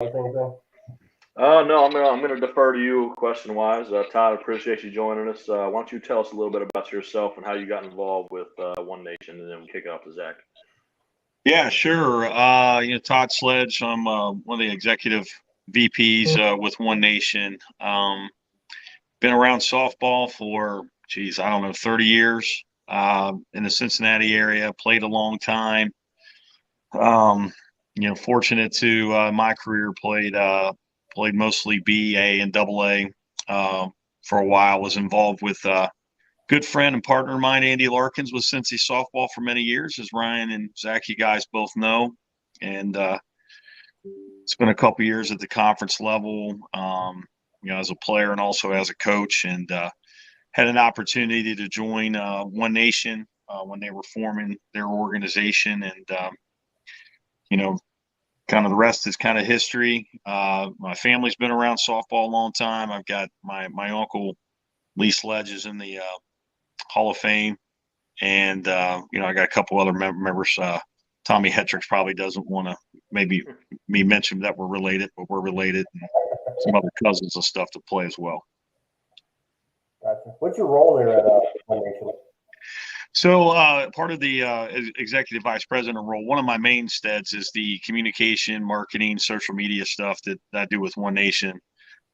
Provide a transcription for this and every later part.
Anything? No, I'm gonna defer to you question wise. Todd, appreciate you joining us. Why don't you tell us a little bit about yourself and how you got involved with One Nation, and then we'll kick it off to Zach. Yeah, sure. Todd Sledge. I'm one of the executive VPs with One Nation. Been around softball for, I don't know, 30 years in the Cincinnati area. Played a long time. Fortunate to my career played mostly B, A, and Double A for a while. Was involved with good friend and partner of mine, Andy Larkins, was Cincy softball for many years, as Ryan and Zach, you guys both know. And spent a couple years at the conference level, as a player and also as a coach, and had an opportunity to join One Nation when they were forming their organization. And, kind of the rest is kind of history. My family's been around softball a long time. I've got my uncle, Lee Sledge, is in the Hall of Fame. And, I got a couple other members. Tommy Hetrick probably doesn't want to maybe me mention that we're related, but we're related, and some other cousins and stuff to play as well. Gotcha. What's your role there at One Nation? So part of the executive vice president role, one of my mainstays is the communication, marketing, social media stuff that I do with One Nation.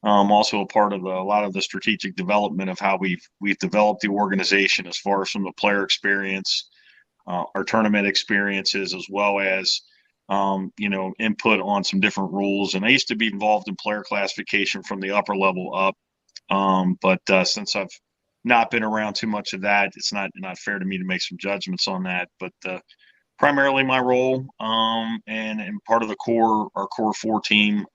Also a part of a lot of the strategic development of how we've developed the organization as far as from the player experience, our tournament experiences, as well as input on some different rules. And I used to be involved in player classification from the upper level up, but since I've not been around too much of that, it's not fair to me to make some judgments on that. But primarily my role and part of our core 4 team.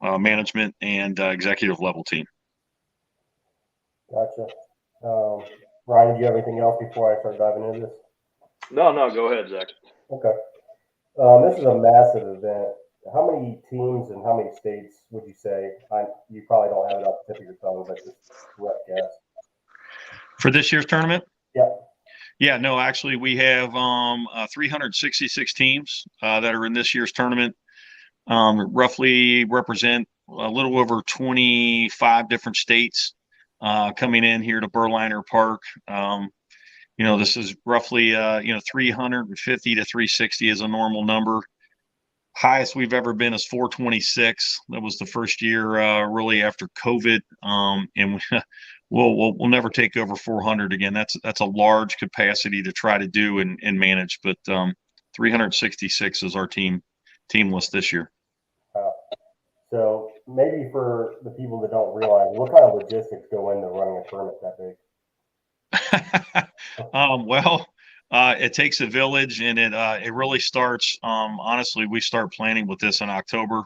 Management and executive level team. Gotcha. Ryan, do you have anything else before I start diving into this? No, go ahead, Zach. Okay. This is a massive event. How many teams and how many states would you say? You probably don't have it off the tip of your tongue, but just rough guess. For this year's tournament? Yeah. Yeah, no, actually we have 366 teams that are in this year's tournament. Roughly represent a little over 25 different states coming in here to Berliner Park. This is roughly 350 to 360 is a normal number. Highest we've ever been is 426. That was the first year really after COVID, and we'll never take over 400 again. That's a large capacity to try to do and manage, but 366 is our team list this year. So maybe for the people that don't realize, what kind of logistics go into running a tournament that big? It takes a village, and it really starts. Honestly, we start planning with this in October.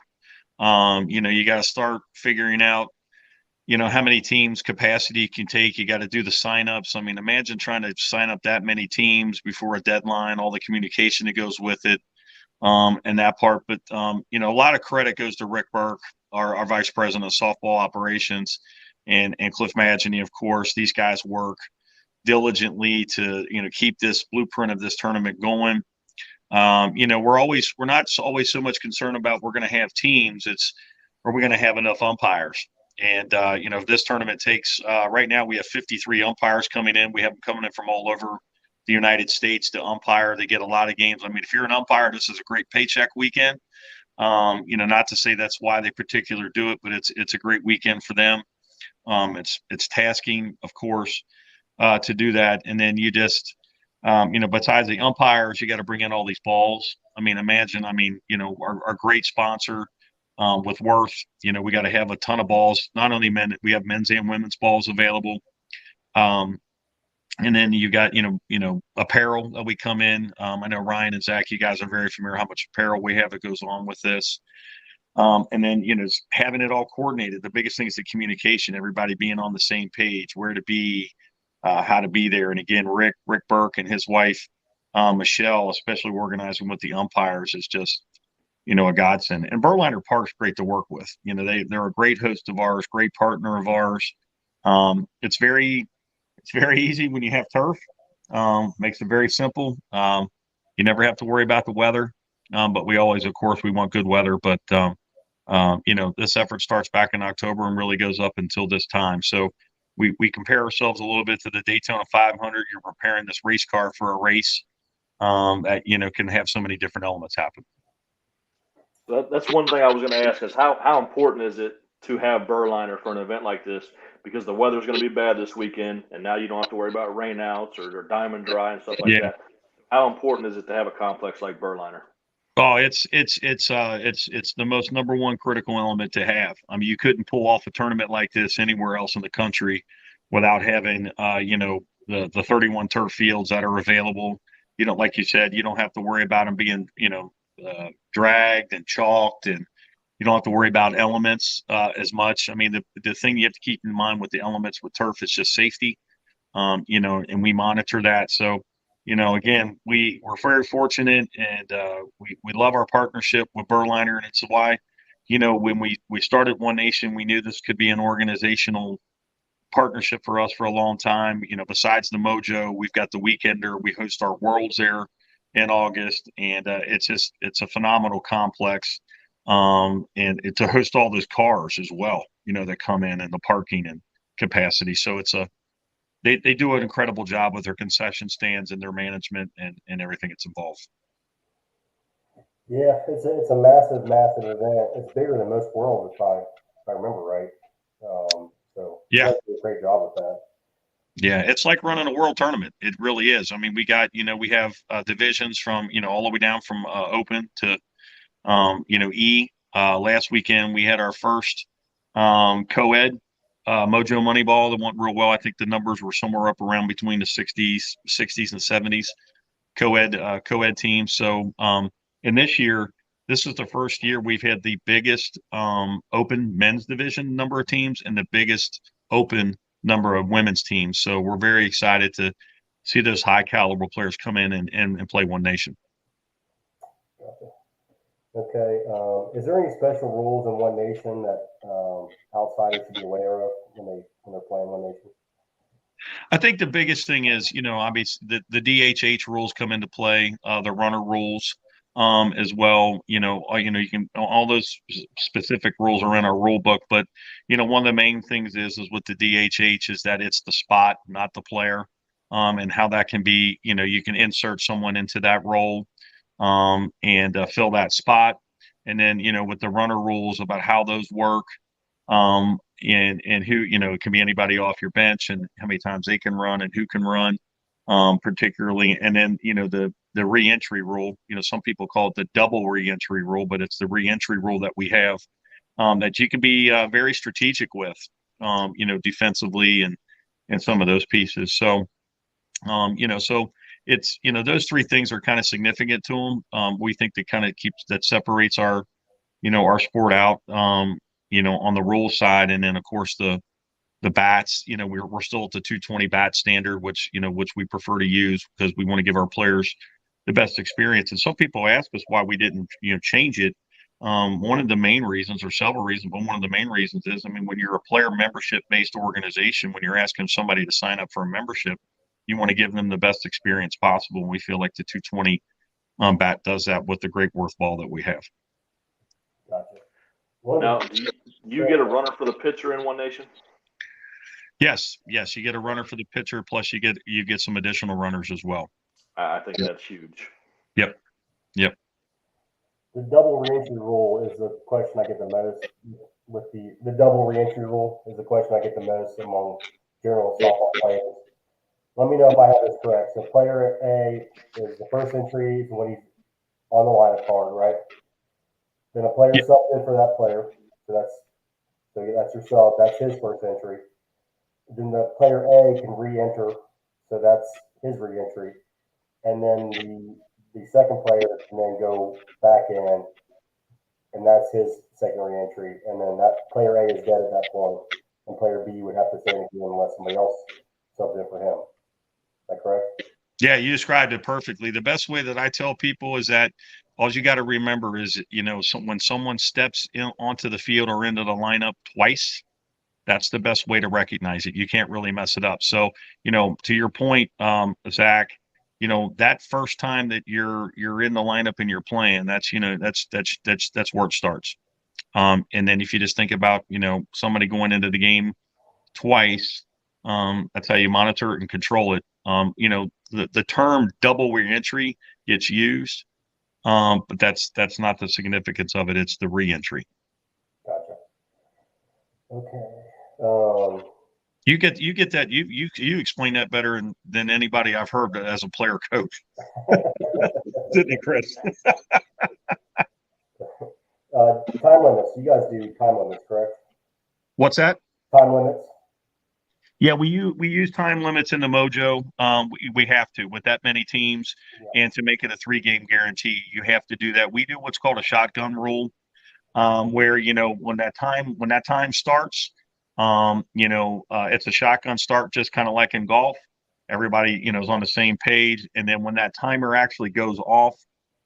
You got to start figuring out, how many teams capacity you can take. You got to do the signups. I mean, imagine trying to sign up that many teams before a deadline, all the communication that goes with it. And that part, but a lot of credit goes to Rick Burke, our vice president of softball operations, and Cliff Mageny, of course. These guys work diligently to keep this blueprint of this tournament going. We're not always so much concerned about we're going to have teams. It's are we going to have enough umpires? And if this tournament takes right now we have 53 umpires coming in. We have them coming in from all over the United States to umpire. They get a lot of games. I mean, if you're an umpire, this is a great paycheck weekend. Not to say that's why they particularly do it, but it's a great weekend for them. It's tasking, of course, to do that. And then you just, besides the umpires, you got to bring in all these balls. I mean, imagine, our great sponsor with Worth, we got to have a ton of balls. Not only men, we have men's and women's balls available. And then you got, apparel that we come in. I know Ryan and Zach, you guys are very familiar how much apparel we have that goes on with this. And then, having it all coordinated. The biggest thing is the communication, everybody being on the same page, where to be, how to be there. And again, Rick Burke and his wife, Michelle, especially organizing with the umpires is just, a godsend. And Berliner Park's great to work with. They're a great host of ours, great partner of ours. It's very easy when you have turf. Makes it very simple. You never have to worry about the weather. but we always, of course, we want good weather. But this effort starts back in October and really goes up until this time. So we compare ourselves a little bit to the Daytona 500. You're preparing this race car for a race that can have so many different elements happen. That's one thing I was going to ask is how important is it to have Burliner for an event like this? Because the weather's going to be bad this weekend, and now you don't have to worry about rainouts or diamond dry and stuff like Yeah. that. How important is it to have a complex like Burliner? Oh, it's the most number one critical element to have. I mean, you couldn't pull off a tournament like this anywhere else in the country without having the 31 turf fields that are available. Like you said, you don't have to worry about them being dragged and chalked, and you don't have to worry about elements as much. I mean, the thing you have to keep in mind with the elements with turf is just safety. And we monitor that. So again, we're very fortunate, and we love our partnership with Burliner, and it's why, when we started One Nation, we knew this could be an organizational partnership for us for a long time. Besides the Mojo, we've got the Weekender. We host our Worlds there in August, and it's a phenomenal complex, and to host all those cars as well, that come in and the parking and capacity. So they do an incredible job with their concession stands and their management and everything that's involved. Yeah, it's a massive, massive event. It's bigger than most worlds, if I remember right. So Yeah, they do a great job with that. yeah, it's like running a world tournament. It really is. I mean, we have divisions from all the way down from open to E. Last weekend we had our first co-ed Mojo Moneyball that went real well. I think the numbers were somewhere up around between the 60s and 70s co-ed teams. So and this year, this is the first year we've had the biggest open men's division number of teams and the biggest open number of women's teams. So we're very excited to see those high caliber players come in and play One Nation. Gotcha. Okay. Is there any special rules in One Nation that outsiders should be aware of when they're playing One Nation? I think the biggest thing is, obviously the DHH rules come into play, the runner rules as well. You can all those specific rules are in our rule book, but one of the main things is with the DHH is that it's the spot, not the player, and how that can be. You can insert someone into that role and fill that spot, and then with the runner rules about how those work. And who, it can be anybody off your bench and how many times they can run and who can run, particularly. And then, the reentry rule, some people call it the double reentry rule, but it's the reentry rule that we have that you can be very strategic with, defensively and some of those pieces. So, so it's, those three things are kind of significant to them. We think that kind of separates our sport out, on the rules side. And then of course the bats, we're still at the 220 bat standard, which we prefer to use because we want to give our players the best experience. And some people ask us why we didn't, change it. One of the main reasons, or several reasons, but one of the main reasons is, when you're a player membership based organization, when you're asking somebody to sign up for a membership, you want to give them the best experience possible. And we feel like the 220 bat does that with the great worth ball that we have. Gotcha. Now, do you get a runner for the pitcher in One Nation? Yes, you get a runner for the pitcher, plus you get some additional runners as well. I think that's huge. Yep. The double reentry rule is the question I get the most. With the double reentry rule is the question I get the most among general softball players. Let me know if I have this correct. So player A is the first entry when he's on the lineup card, right? Then a player subbed in for that player. So that's your sub. That's his first entry. Then the player A can re-enter. So that's his re-entry. And then the second player can then go back in, and that's his second re-entry. And then that player A is dead at that point, and player B would have to stay in the game unless somebody else subbed in for him. Is that correct? Yeah, you described it perfectly. The best way that I tell people is that all you got to remember is, when someone steps onto the field or into the lineup twice, that's the best way to recognize it. You can't really mess it up. So, to your point, Zach, that first time that you're in the lineup and you're playing, that's where it starts. And then if you just think about, somebody going into the game twice, that's how you monitor it and control it. The term double reentry gets used, but that's not the significance of it. It's the reentry. Gotcha. Okay. You get that. You explain that better than anybody I've heard as a player coach. Didn't you, Chris? Time limits. You guys do time limits, correct? What's that? Time limits. Yeah, we use time limits in the Mojo. We have to with that many teams, and to make it a 3-game guarantee, you have to do that. We do what's called a shotgun rule, where when that time starts, it's a shotgun start, just kind of like in golf. Everybody is on the same page, and then when that timer actually goes off,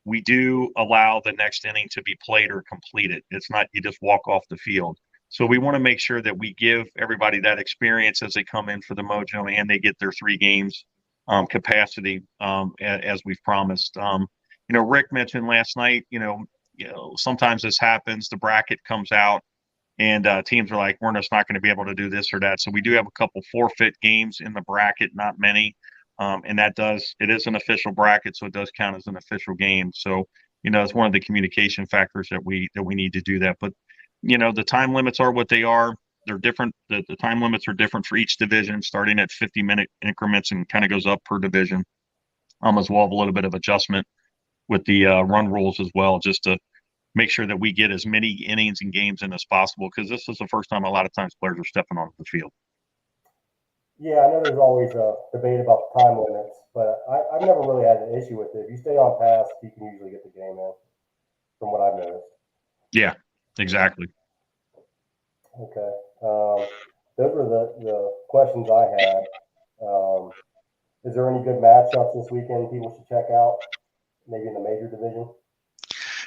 we do allow the next inning to be played or completed. It's not you just walk off the field. So we want to make sure that we give everybody that experience as they come in for the Mojo and they get their 3 games capacity as we've promised. Rick mentioned last night, sometimes this happens, the bracket comes out and teams are like, we're just not going to be able to do this or that. So we do have a couple forfeit games in the bracket, not many. And it is an official bracket, so it does count as an official game. So, it's one of the communication factors that we need to do that. But the time limits are what they are. They're different. The time limits are different for each division, starting at 50-minute increments and kind of goes up per division. As well, a little bit of adjustment with the run rules as well, just to make sure that we get as many innings and games in as possible, because this is the first time a lot of times players are stepping onto the field. Yeah, I know there's always a debate about the time limits, but I've never really had an issue with it. If you stay on task, you can usually get the game in, from what I've noticed. Yeah, exactly. Okay. Those were the questions I had. Is there any good matchups this weekend people should check out? Maybe in the major division?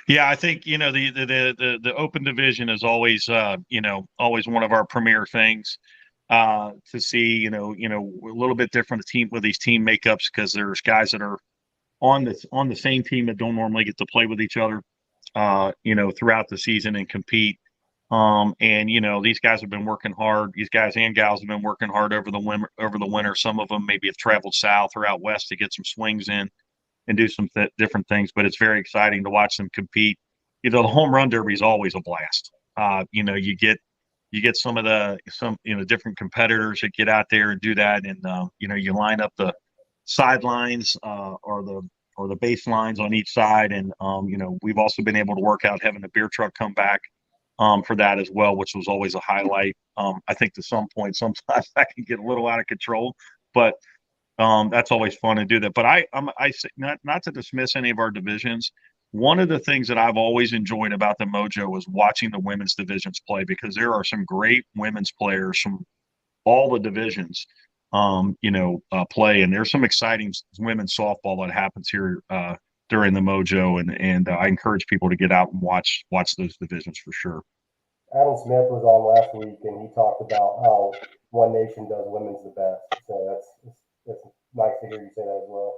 Yeah, I think the open division is always always one of our premier things to see. A little bit different team with these team makeups, because there's guys that are on the same team that don't normally get to play with each other, throughout the season and compete. And these guys have been working hard. These guys and gals have been working hard over the winter. Some of them maybe have traveled south or out west to get some swings in and do some different things. But it's very exciting to watch them compete. The home run derby is always a blast. You get some different competitors that get out there and do that, and you line up the sidelines or the baselines on each side, and we've also been able to work out having the beer truck come back for that as well, which was always a highlight. I think to some point, sometimes that can get a little out of control, but that's always fun to do that. But I say not to dismiss any of our divisions. One of the things that I've always enjoyed about the Mojo is watching the women's divisions play, because there are some great women's players from all the divisions, play, and there's some exciting women's softball that happens here during the Mojo, and I encourage people to get out and watch those divisions for sure. Adam Smith was on last week, and he talked about how One Nation does women's the best. So that's nice to hear you say that as well.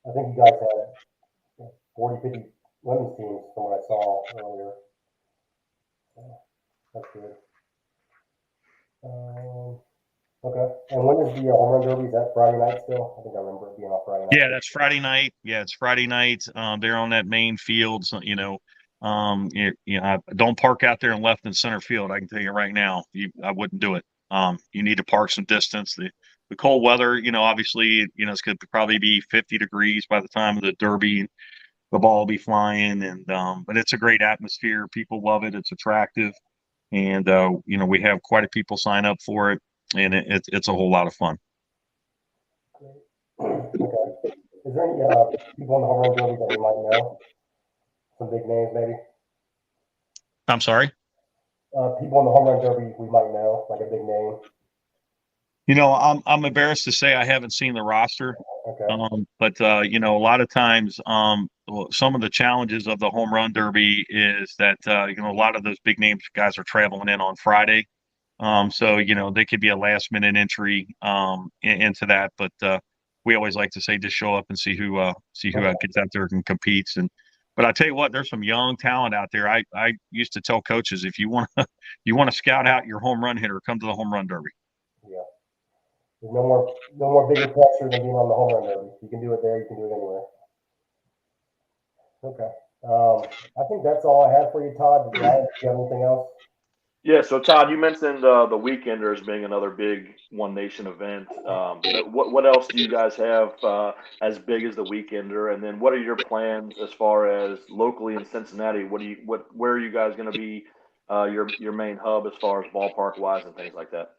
I think you guys had 40, 50 women's teams from what I saw earlier. That's good. Okay. And when is the home run derby? Is that Friday night still? I think I remember it being on Friday night. Yeah, that's Friday night. Yeah, it's Friday night. They're on that main field. So, don't park out there in left and center field. I can tell you right now, I wouldn't do it. You need to park some distance. The cold weather, obviously, it's going to probably be 50 degrees by the time of the derby. The ball will be flying, and but it's a great atmosphere. People love it. It's attractive, and we have quite a people sign up for it, and it's a whole lot of fun. Okay. Is there any people in the home run derby that we might know? Some big names, maybe? I'm sorry? People in the home run derby we might know, like a big name. I'm embarrassed to say I haven't seen the roster. Okay. But a lot of times, some of the challenges of the home run derby is that a lot of those big names guys are traveling in on Friday. So they could be a last minute entry into that. But we always like to say just show up and see who gets out there and competes. But I tell you what, there's some young talent out there. I used to tell coaches, if you want to you want to scout out your home run hitter, come to the home run derby. Yeah. There's no more bigger pressure than being on the home run derby. If you can do it there, you can do it anywhere. Okay. I think that's all I have for you, Todd. Ryan, do you have anything else? Yeah, so Todd, you mentioned the Weekenders being another big One Nation event. What else do you guys have as big as the Weekender? And then what are your plans as far as locally in Cincinnati? Where are you guys going to be your main hub as far as ballpark wise and things like that?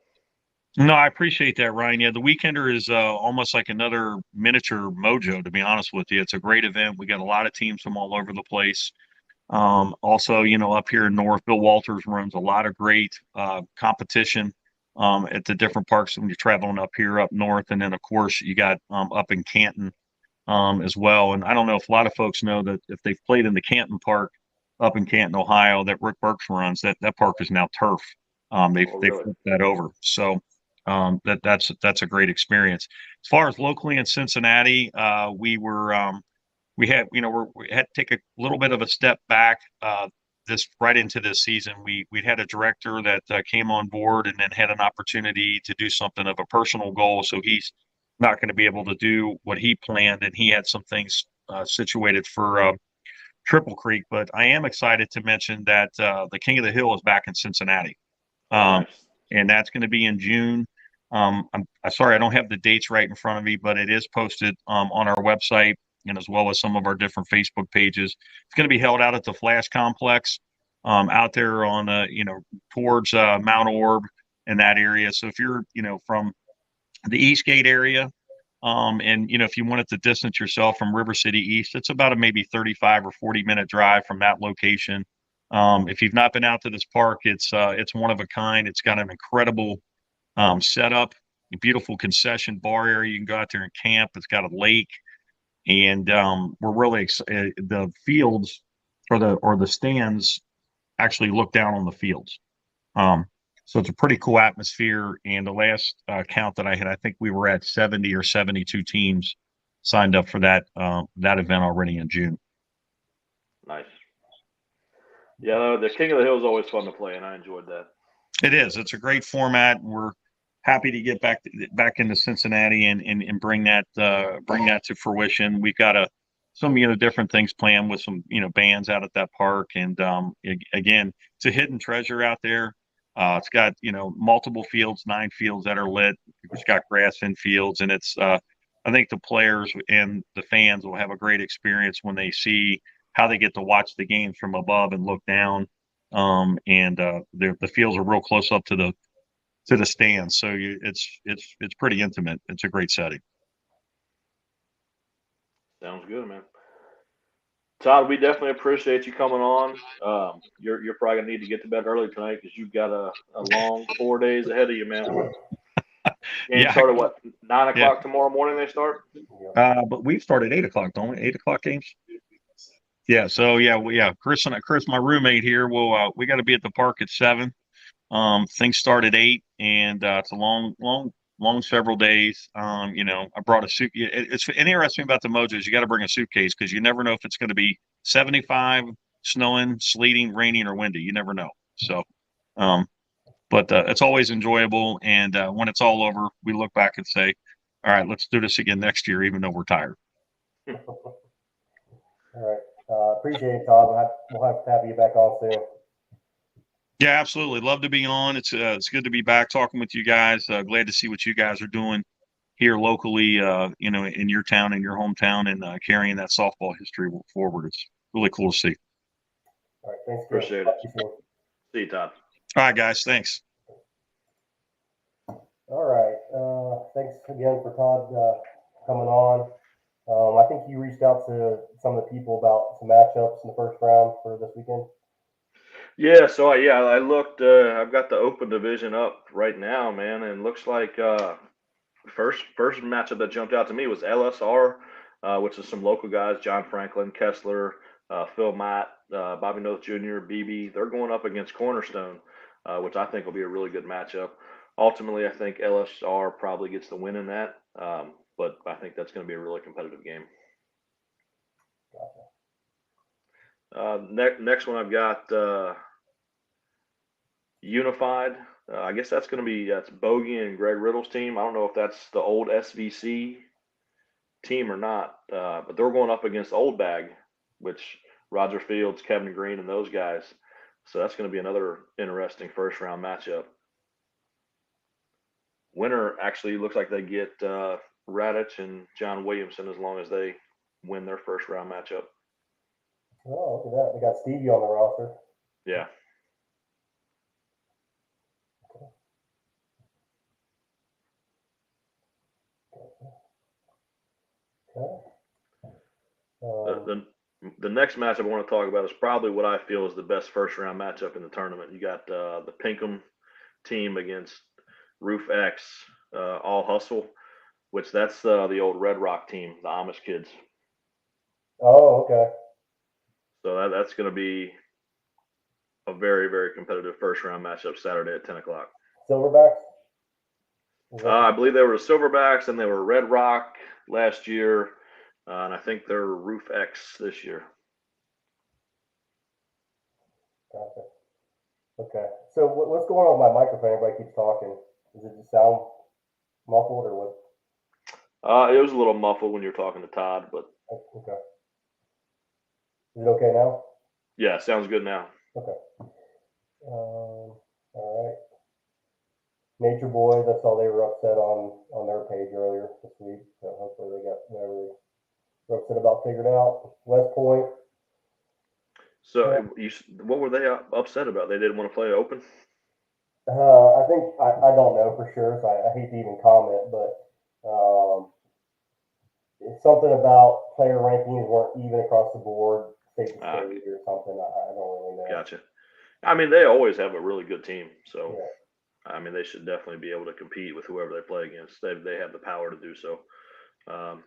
No, I appreciate that, Ryan. Yeah, the Weekender is almost like another miniature Mojo, to be honest with you. It's a great event. We got a lot of teams from all over the place. Also, up here in North, Bill Walters runs a lot of great competition at the different parks when you're traveling up here up north. And then, of course, you got up in Canton as well. And I don't know if a lot of folks know that if they've played in the Canton Park up in Canton, Ohio, that Rick Burks runs, that park is now turf. They've Really? flipped that over. So that's a great experience. As far as locally in Cincinnati, we had to take a little bit of a step back this right into this season. We'd had a director that came on board and then had an opportunity to do something of a personal goal, so he's not going to be able to do what he planned, and he had some things situated for Triple Creek. But I am excited to mention that the King of the Hill is back in Cincinnati, Oh, um, nice. and that's going to be in June. I'm sorry I don't have the dates right in front of me, but it is posted on our website and as well as some of our different Facebook pages. It's going to be held out at the Flash Complex out there on towards Mount Orb in that area. So if you're from the Eastgate area, and if you wanted to distance yourself from River City East, it's about a maybe 35 or 40-minute drive from that location. If you've not been out to this park, it's one of a kind. It's got an incredible setup, a beautiful concession bar area. You can go out there and camp. It's got a lake, and we're really the fields or the stands actually look down on the fields. Um, so it's a pretty cool atmosphere. And the last count that I had, I think we were at 70 or 72 teams signed up for that event already in June. Nice. Yeah, the King of the Hill is always fun to play, and I enjoyed that. It is. It's a great format. We're happy to get back into Cincinnati and bring that to fruition. We've got some different things planned with some bands out at that park, and again, it's a hidden treasure out there. It's got multiple fields, 9 fields that are lit. It's got grass in fields, and it's I think the players and the fans will have a great experience when they see how they get to watch the games from above and look down. And the fields are real close up to the stands, so it's pretty intimate. It's a great setting. Sounds good, man. Todd, we definitely appreciate you coming on. You're probably gonna need to get to bed early tonight because you've got a long 4 days ahead of you, man. Game Yeah, start at what, 9 yeah. o'clock tomorrow morning? They start. But we start at 8 o'clock, don't we? 8 o'clock games. Yeah. So yeah, Chris, my roommate here, we got to be at the park at 7. Things start at 8, and it's a long several days. I brought a suit. It's interesting about the Mojos. You got to bring a suitcase because you never know if it's going to be 75, snowing, sleeting, raining, or windy. You never know. So, but it's always enjoyable. And when it's all over, we look back and say, "All right, let's do this again next year, even though we're tired." All right. Appreciate it, Todd. We'll have to have you back on soon. Yeah, absolutely. Love to be on. It's good to be back talking with you guys. Glad to see what you guys are doing here locally, in your town, in your hometown, and carrying that softball history forward. It's really cool to see. All right. Thanks, Chris. Appreciate Talk it. to you soon. See you, Todd. All right, guys. Thanks. All right. Thanks again for Todd coming on. I think you reached out to some of the people about some matchups in the first round for this weekend. Yeah, so I looked. I've got the open division up right now, man, and looks like first matchup that jumped out to me was LSR, which is some local guys: John Franklin, Kessler, Phil Matt, Bobby Noth Jr., BB. They're going up against Cornerstone, which I think will be a really good matchup. Ultimately, I think LSR probably gets the win in that. but I think that's going to be a really competitive game. Next one I've got Unified. I guess that's going to be Bogey and Greg Riddle's team. I don't know if that's the old SVC team or not, but they're going up against Old Bag, which Roger Fields, Kevin Green, and those guys. So that's going to be another interesting first round matchup. Winner actually looks like they get Radich and John Williamson as long as they win their first round matchup. Oh, look at that. They got Stevie on the roster. Yeah. Okay. The next matchup I want to talk about is probably what I feel is the best first round matchup in the tournament. You got the Pinkham team against Roof X, All Hustle, which that's the old Red Rock team, the Amish kids. Oh, okay. So that's going to be a very, very competitive first round matchup Saturday at 10 o'clock. Silverbacks? I believe they were Silverbacks and they were Red Rock last year. And I think they're Roof X this year. Gotcha. Okay. So what's going on with my microphone? Everybody keeps talking. Does it just sound muffled or what? It was a little muffled when you were talking to Todd, but Okay. Is it okay now? yeah, sounds good now. Okay. All right. Nature Boys, I saw they were upset on their page earlier this week. So hopefully they got whatever they were upset about figured out. West Point. So what were they upset about? They didn't want to play open? I think I don't know for sure, so I hate to even comment, but it's something about player rankings weren't even across the board, state to state or something. I don't really know. Gotcha. I mean, they always have a really good team, so yeah. I mean, they should definitely be able to compete with whoever they play against. They have the power to do so. I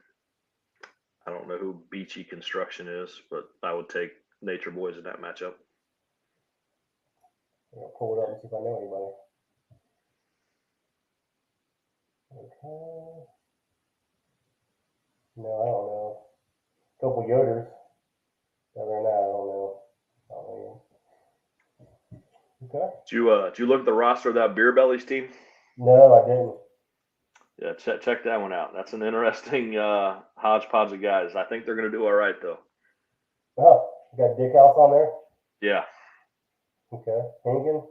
don't know who Beachy Construction is, but I would take Nature Boys in that matchup. I'll pull it up and see if I know anybody. Okay. No, I don't know. A couple Yoders. Other than that, I don't know. Okay. Did you look at the roster of that Beer Bellies team? No, I didn't. Yeah, check that one out. That's an interesting hodgepodge of guys. I think they're going to do all right, though. Oh, you got Dick House on there? Yeah. Okay. Hinkin?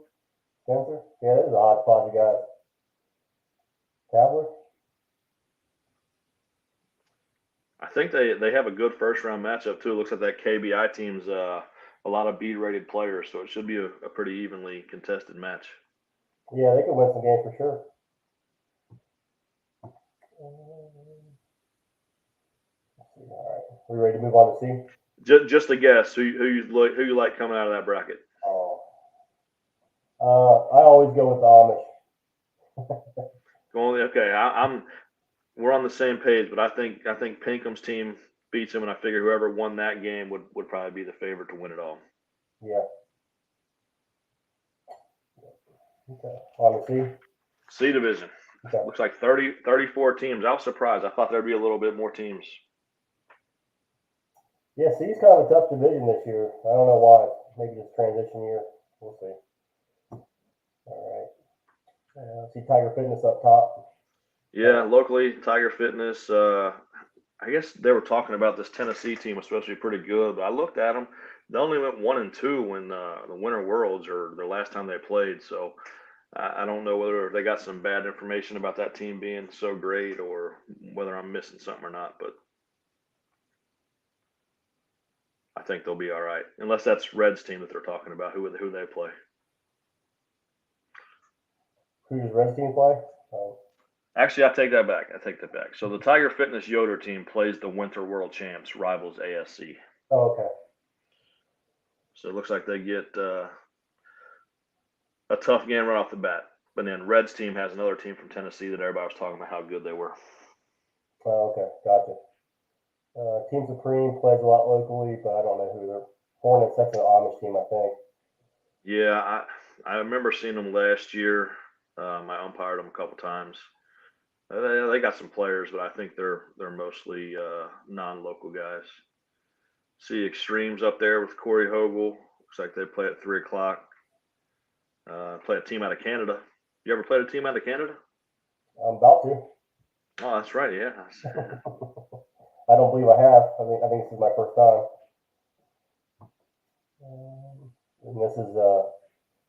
Spencer? Yeah, this is a hodgepodge of guys. Cavalier? I think they have a good first round matchup, too. It looks like that KBI team's a lot of B-rated players, so it should be a pretty evenly contested match. Yeah, they could win some games for sure. All right, we ready to move on to C? Just a guess who you like coming out of that bracket. Oh, I always go with the Amish. Okay, we're on the same page, but I think Pinkham's team beats him, and I figure whoever won that game would probably be the favorite to win it all. Yeah. Okay. On to C division. Okay. Looks like 34 teams. I was surprised. I thought there'd be a little bit more teams. Yeah, C's kind of a tough division this year. I don't know why. Maybe this transition year. We'll see. All right. See Tiger Fitness up top. Yeah, locally, Tiger Fitness. I guess they were talking about this Tennessee team was supposed to be pretty good, but I looked at them. They only went 1-2 when the Winter Worlds or the last time they played. So I don't know whether they got some bad information about that team being so great or whether I'm missing something or not. But I think they'll be all right, unless that's Red's team that they're talking about, who they play. Who does Red's team play? Actually, I take that back. So the Tiger Fitness Yoder team plays the Winter World Champs, rivals ASC. Oh, okay. So it looks like they get a tough game right off the bat. But then Red's team has another team from Tennessee that everybody was talking about how good they were. Oh, okay. Gotcha. Team Supreme plays a lot locally, but I don't know who they're. Hornets, that's an Amish team, I think. Yeah, I remember seeing them last year. I umpired them a couple times. They got some players, but I think they're mostly non-local guys. See Extremes up there with Corey Hogle. Looks like they play at 3 o'clock. Play a team out of Canada. You ever played a team out of Canada? I'm about to. Oh, that's right. Yeah. I don't believe I have. I think this is my first time. And this is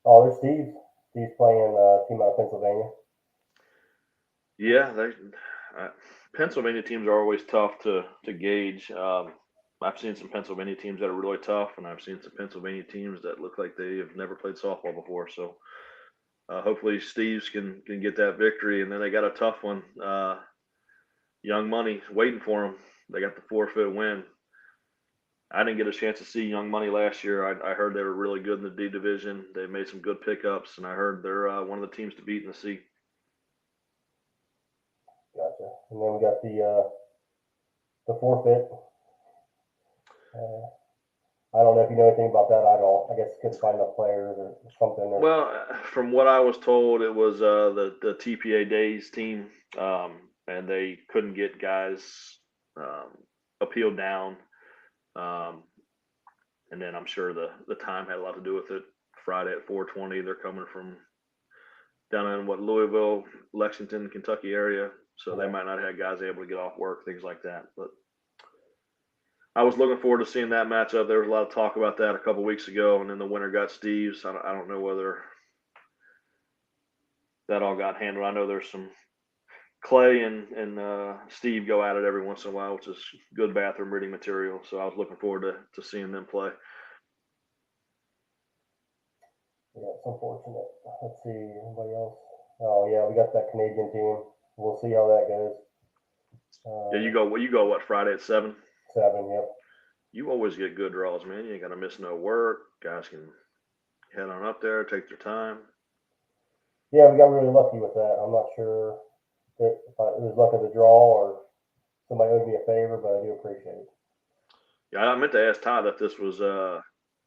there's Steve. Steve's playing team out of Pennsylvania. Yeah, Pennsylvania teams are always tough to gauge. I've seen some Pennsylvania teams that are really tough, and I've seen some Pennsylvania teams that look like they have never played softball before. So hopefully Steve's can get that victory, and then they got a tough one. Young Money waiting for them. They got the forfeit win. I didn't get a chance to see Young Money last year. I heard they were really good in the D division. They made some good pickups, and I heard they're one of the teams to beat in the C. Gotcha. And then we got the forfeit. I don't know if you know anything about that at all. I guess couldn't find enough players or something. Well, from what I was told, it was the TPA Days team, and they couldn't get guys appealed down. And then I'm sure the time had a lot to do with it. Friday at 4:20, they're coming from down in Louisville, Lexington, Kentucky area, so they might not have guys able to get off work, things like that. But I was looking forward to seeing that matchup. There was a lot of talk about that a couple weeks ago, and then the winner got Steve's. I don't know whether that all got handled. I know there's some Clay and Steve go at it every once in a while, which is good bathroom reading material. So I was looking forward to seeing them play. Yeah, it's unfortunate. Let's see, anybody else? Oh yeah, we got that Canadian team. We'll see how that goes. Yeah, you go what, Friday at 7? 7, yep. You always get good draws, man. You ain't gotta miss no work. Guys can head on up there, take their time. Yeah, we got really lucky with that. I'm not sure if it was luck of the draw or somebody owed me a favor, but I do appreciate it. Yeah, I meant to ask Todd if this was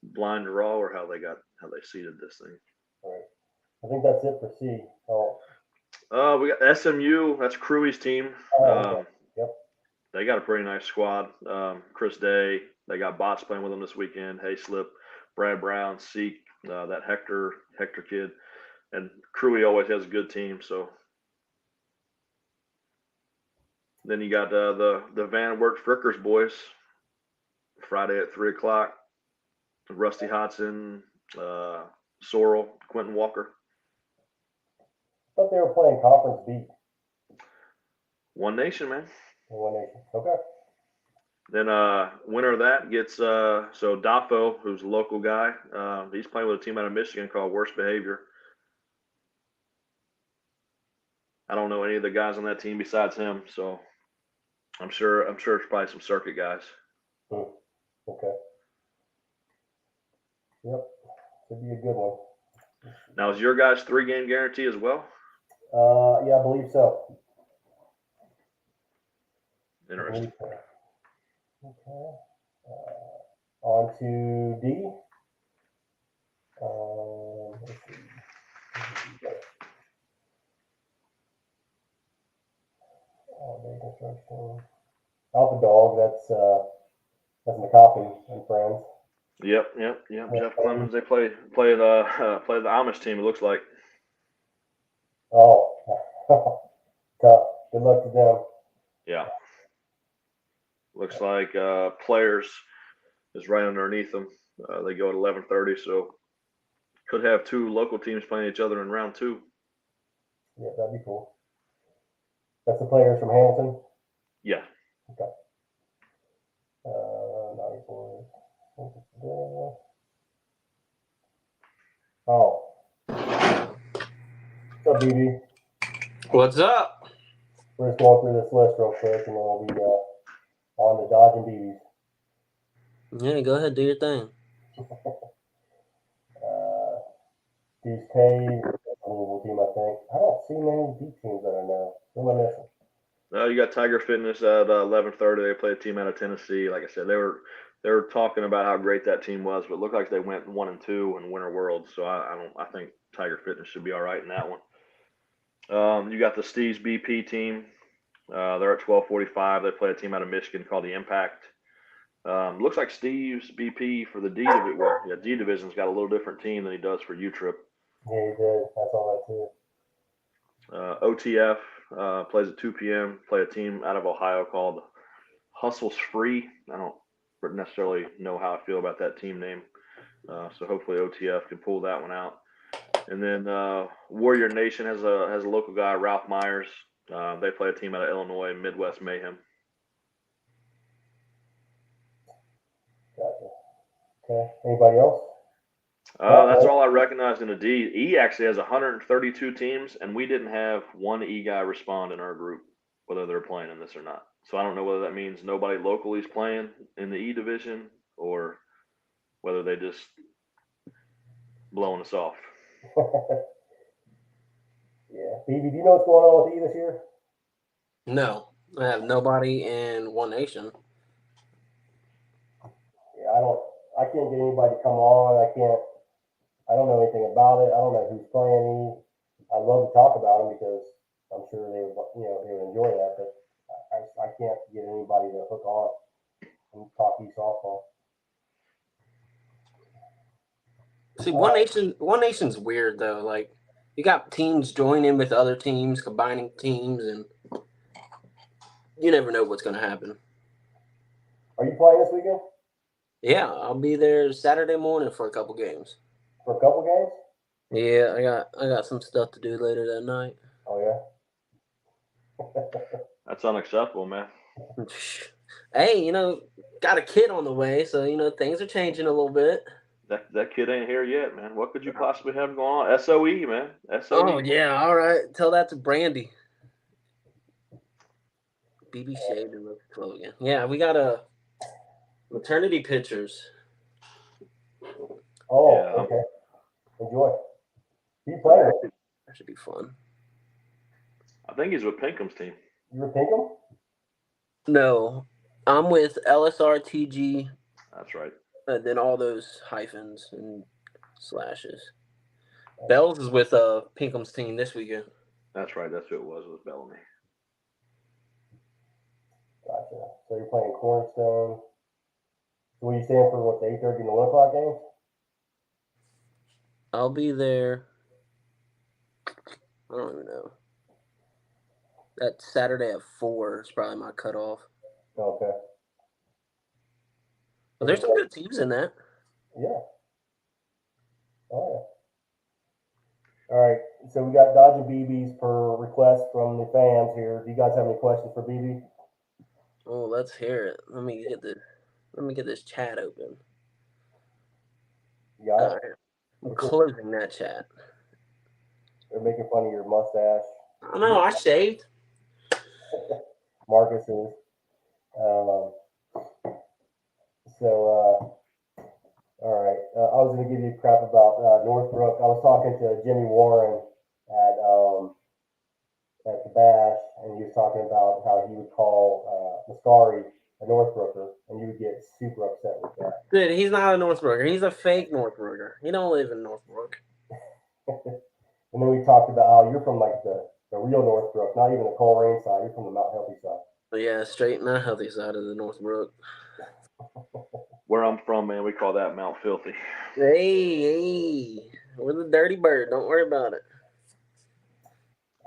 blind draw or how they seeded this thing. All right. I think that's it for C. We got SMU. That's Cruey's team. Okay. Yep. They got a pretty nice squad. Chris Day. They got bots playing with them this weekend. Hayslip, Brad Brown, Seek, that Hector kid, and Cruey always has a good team. So then you got the Van Wert Frickers boys. Friday at 3 o'clock. Rusty Hodson, Sorrell, Quentin Walker. I thought they were playing Conference B. One Nation, man. One Nation. Okay. Then winner of that gets so Daffo, who's a local guy. He's playing with a team out of Michigan called Worst Behavior. I don't know any of the guys on that team besides him, so I'm sure it's probably some circuit guys. Okay. Yep. Could be a good one. Now, is your guys 3-game guarantee as well? Yeah, I believe so. Interesting. Okay. On to D. Let's see. Day construction. Alpha Dog. That's McCoppin and friends. Yep. Jeff Clemens. They play the Amish team. It looks like. Oh, tough. Good luck to them. Yeah. Looks like Players is right underneath them. They go at 11:30, so could have 2 local teams playing each other in round 2. Yeah, that'd be cool. That's the Players from Hamilton? Yeah. Okay. 94. Oh. What's up, BB? What's up? We're just going through this list real quick, and then we'll be on to Dodge and BBs. Yeah, go ahead, do your thing. These K, Louisville team, I think. I don't see many D teams that I know. Who am I missing? You got Tiger Fitness at 11:30. They play a team out of Tennessee. Like I said, they were talking about how great that team was, but it looked like they went 1-2 in Winter World. So I think Tiger Fitness should be all right in that one. You got the Steve's BP team. They're at 12:45. They play a team out of Michigan called the Impact. Looks like Steve's BP for the D division. Well, yeah, D division's got a little different team than he does for U-Trip. Yeah, he did. That's all that too. OTF plays at 2 p.m. Play a team out of Ohio called Hustles Free. I don't necessarily know how I feel about that team name. So hopefully OTF can pull that one out. And then Warrior Nation has a local guy, Ralph Myers. They play a team out of Illinois, Midwest Mayhem. Gotcha. Okay. Anybody else? That's all I recognized in the D. E actually has 132 teams, and we didn't have one E guy respond in our group, whether they're playing in this or not. So I don't know whether that means nobody locally is playing in the E division or whether they just blowing us off. Yeah. BB, do you know what's going on with E this year? No, I have nobody in One Nation. Yeah, I can't get anybody to come on. I don't know anything about it. I don't know who's playing E. I'd love to talk about them because I'm sure they would enjoy that, but I can't get anybody to hook on and talk E softball. See, One Nation's weird though. Like, you got teams joining with other teams, combining teams, and you never know what's going to happen. Are you playing this weekend? Yeah, I'll be there Saturday morning for a couple games. For a couple games? Yeah, I got some stuff to do later that night. Oh yeah. That's unacceptable, man. Hey, got a kid on the way, so things are changing a little bit. That kid ain't here yet, man. What could you possibly have going on? SOE, man. SOE. Oh yeah, all right. Tell that to Brandy. BB shaved and looked slow again. Yeah, we got a maternity pictures. Oh, Yeah. okay. Enjoy. You playing? That should be fun. I think he's with Pinkham's team. You were Pinkham? No, I'm with LSRTG. That's right. And then all those hyphens and slashes. Bells is with Pinkham's team this weekend. That's right. That's who it was Bellamy. Gotcha. So you're playing Cornerstone. So what are you saying for what, the 8:30 and the 1 o'clock games? I'll be there. I don't even know. That Saturday at 4 is probably my cutoff. Okay. But there's some good teams in that. Yeah. Oh yeah. All right. So we got Dodge and BBs per request from the fans here. Do you guys have any questions for BB? Oh, let's hear it. Let me get this chat open. You got it? All right. I'm closing that chat. They're making fun of your mustache. I don't know. I shaved. Marcus is. All right. I was going to give you crap about Northbrook. I was talking to Jimmy Warren at the Bash, and he was talking about how he would call Mascari a Northbrooker, and you would get super upset with that. Dude, he's not a Northbrooker. He's a fake Northbrooker. He don't live in Northbrook. And then we talked about how you're from like the real Northbrook, not even the Coleraine side. You're from the Mount Healthy side. But yeah, straight not healthy side of the Northbrook. Where I'm from, man, we call that Mount Filthy. Hey, we're the dirty bird. Don't worry about it.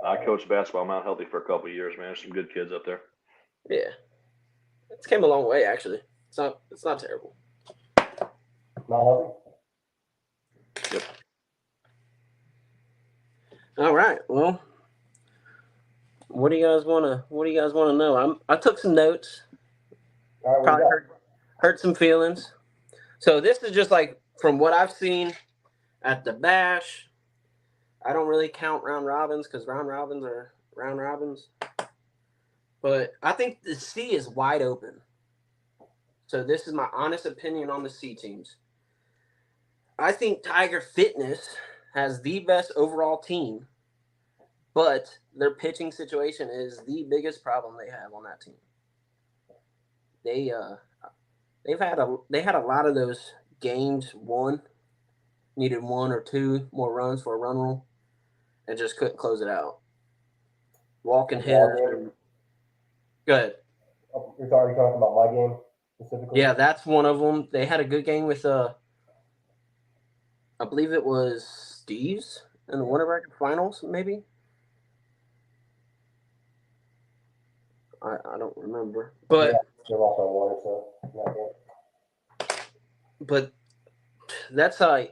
I coached basketball Mount Healthy for a couple of years, man. There's some good kids up there. Yeah, it's came a long way actually. It's not terrible. Mount Healthy? Yep. All right. Well, what do you guys want to know? I took some notes. All right, Probably hurt some feelings. So this is just like from what I've seen at the Bash. I don't really count round robins because round robins are round robins. But I think the C is wide open. So this is my honest opinion on the C teams. I think Tiger Fitness has the best overall team, but their pitching situation is the biggest problem they have on that team. They had a lot of those games won, needed 1 or 2 more runs for a run rule, and just couldn't close it out. walking Yeah, hitters. yeah. Go ahead. You're talking about my game specifically? Yeah, that's one of them. They had a good game with I believe it was Steve's in the Winter Bracket Finals, maybe. I don't remember, but Yeah, they're also one or so in that game. but that's a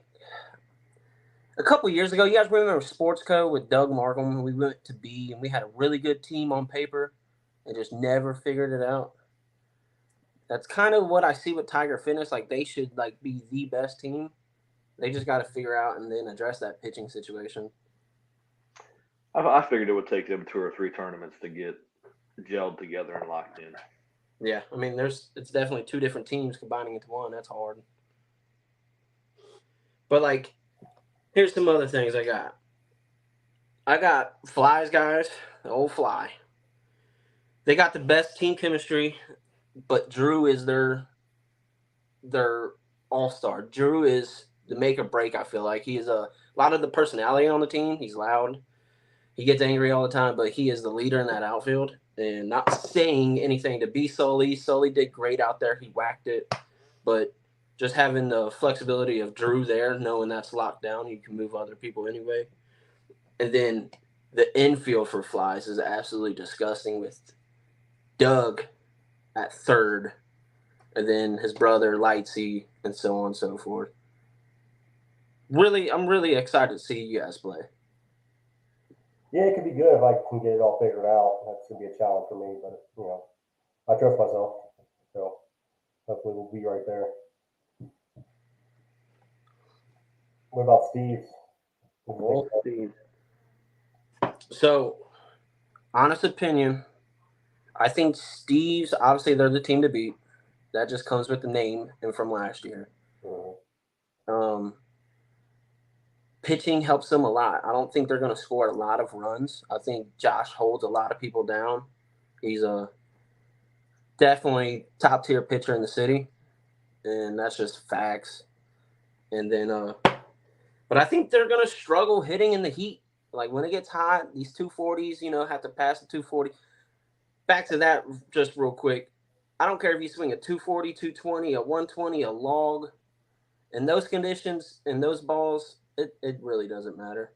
couple years ago. You guys remember Sports Co with Doug Markham? We went to B and we had a really good team on paper and just never figured it out. That's kind of what I see with Tiger Fitness. Like they should like be the best team. They just got to figure out and then address that pitching situation. I figured it would take them 2 or 3 tournaments to get gelled together and locked in. Yeah, I mean, it's definitely 2 different teams combining into one. That's hard. But like, here's some other things I got. I got Fly's guys, the old Fly. They got the best team chemistry, but Drew is their all-star. Drew is the make or break. I feel like he is a lot of the personality on the team. He's loud. He gets angry all the time, but he is the leader in that outfield. And not saying anything to be Sully. Sully did great out there. He whacked it. But just having the flexibility of Drew there, knowing that's locked down, you can move other people anyway. And then the infield for Flies is absolutely disgusting with Doug at third, and then his brother Lightsey, and so on and so forth. Really, I'm really excited to see you guys play. Yeah, it could be good if I can get it all figured out. That's gonna be a challenge for me, but I trust myself, so hopefully we'll be right there. What about Steve's? So, honest opinion, I think Steve's obviously they're the team to beat. That just comes with the name and from last year. Mhm. Pitching helps them a lot. I don't think they're going to score a lot of runs. I think Josh holds a lot of people down. He's a definitely top tier pitcher in the city, and that's just facts. And then, but I think they're going to struggle hitting in the heat. Like when it gets hot, these 240s, have to pass the 240. Back to that just real quick. I don't care if you swing a 240, 220, a 120, a log. In those conditions, in those balls, it really doesn't matter.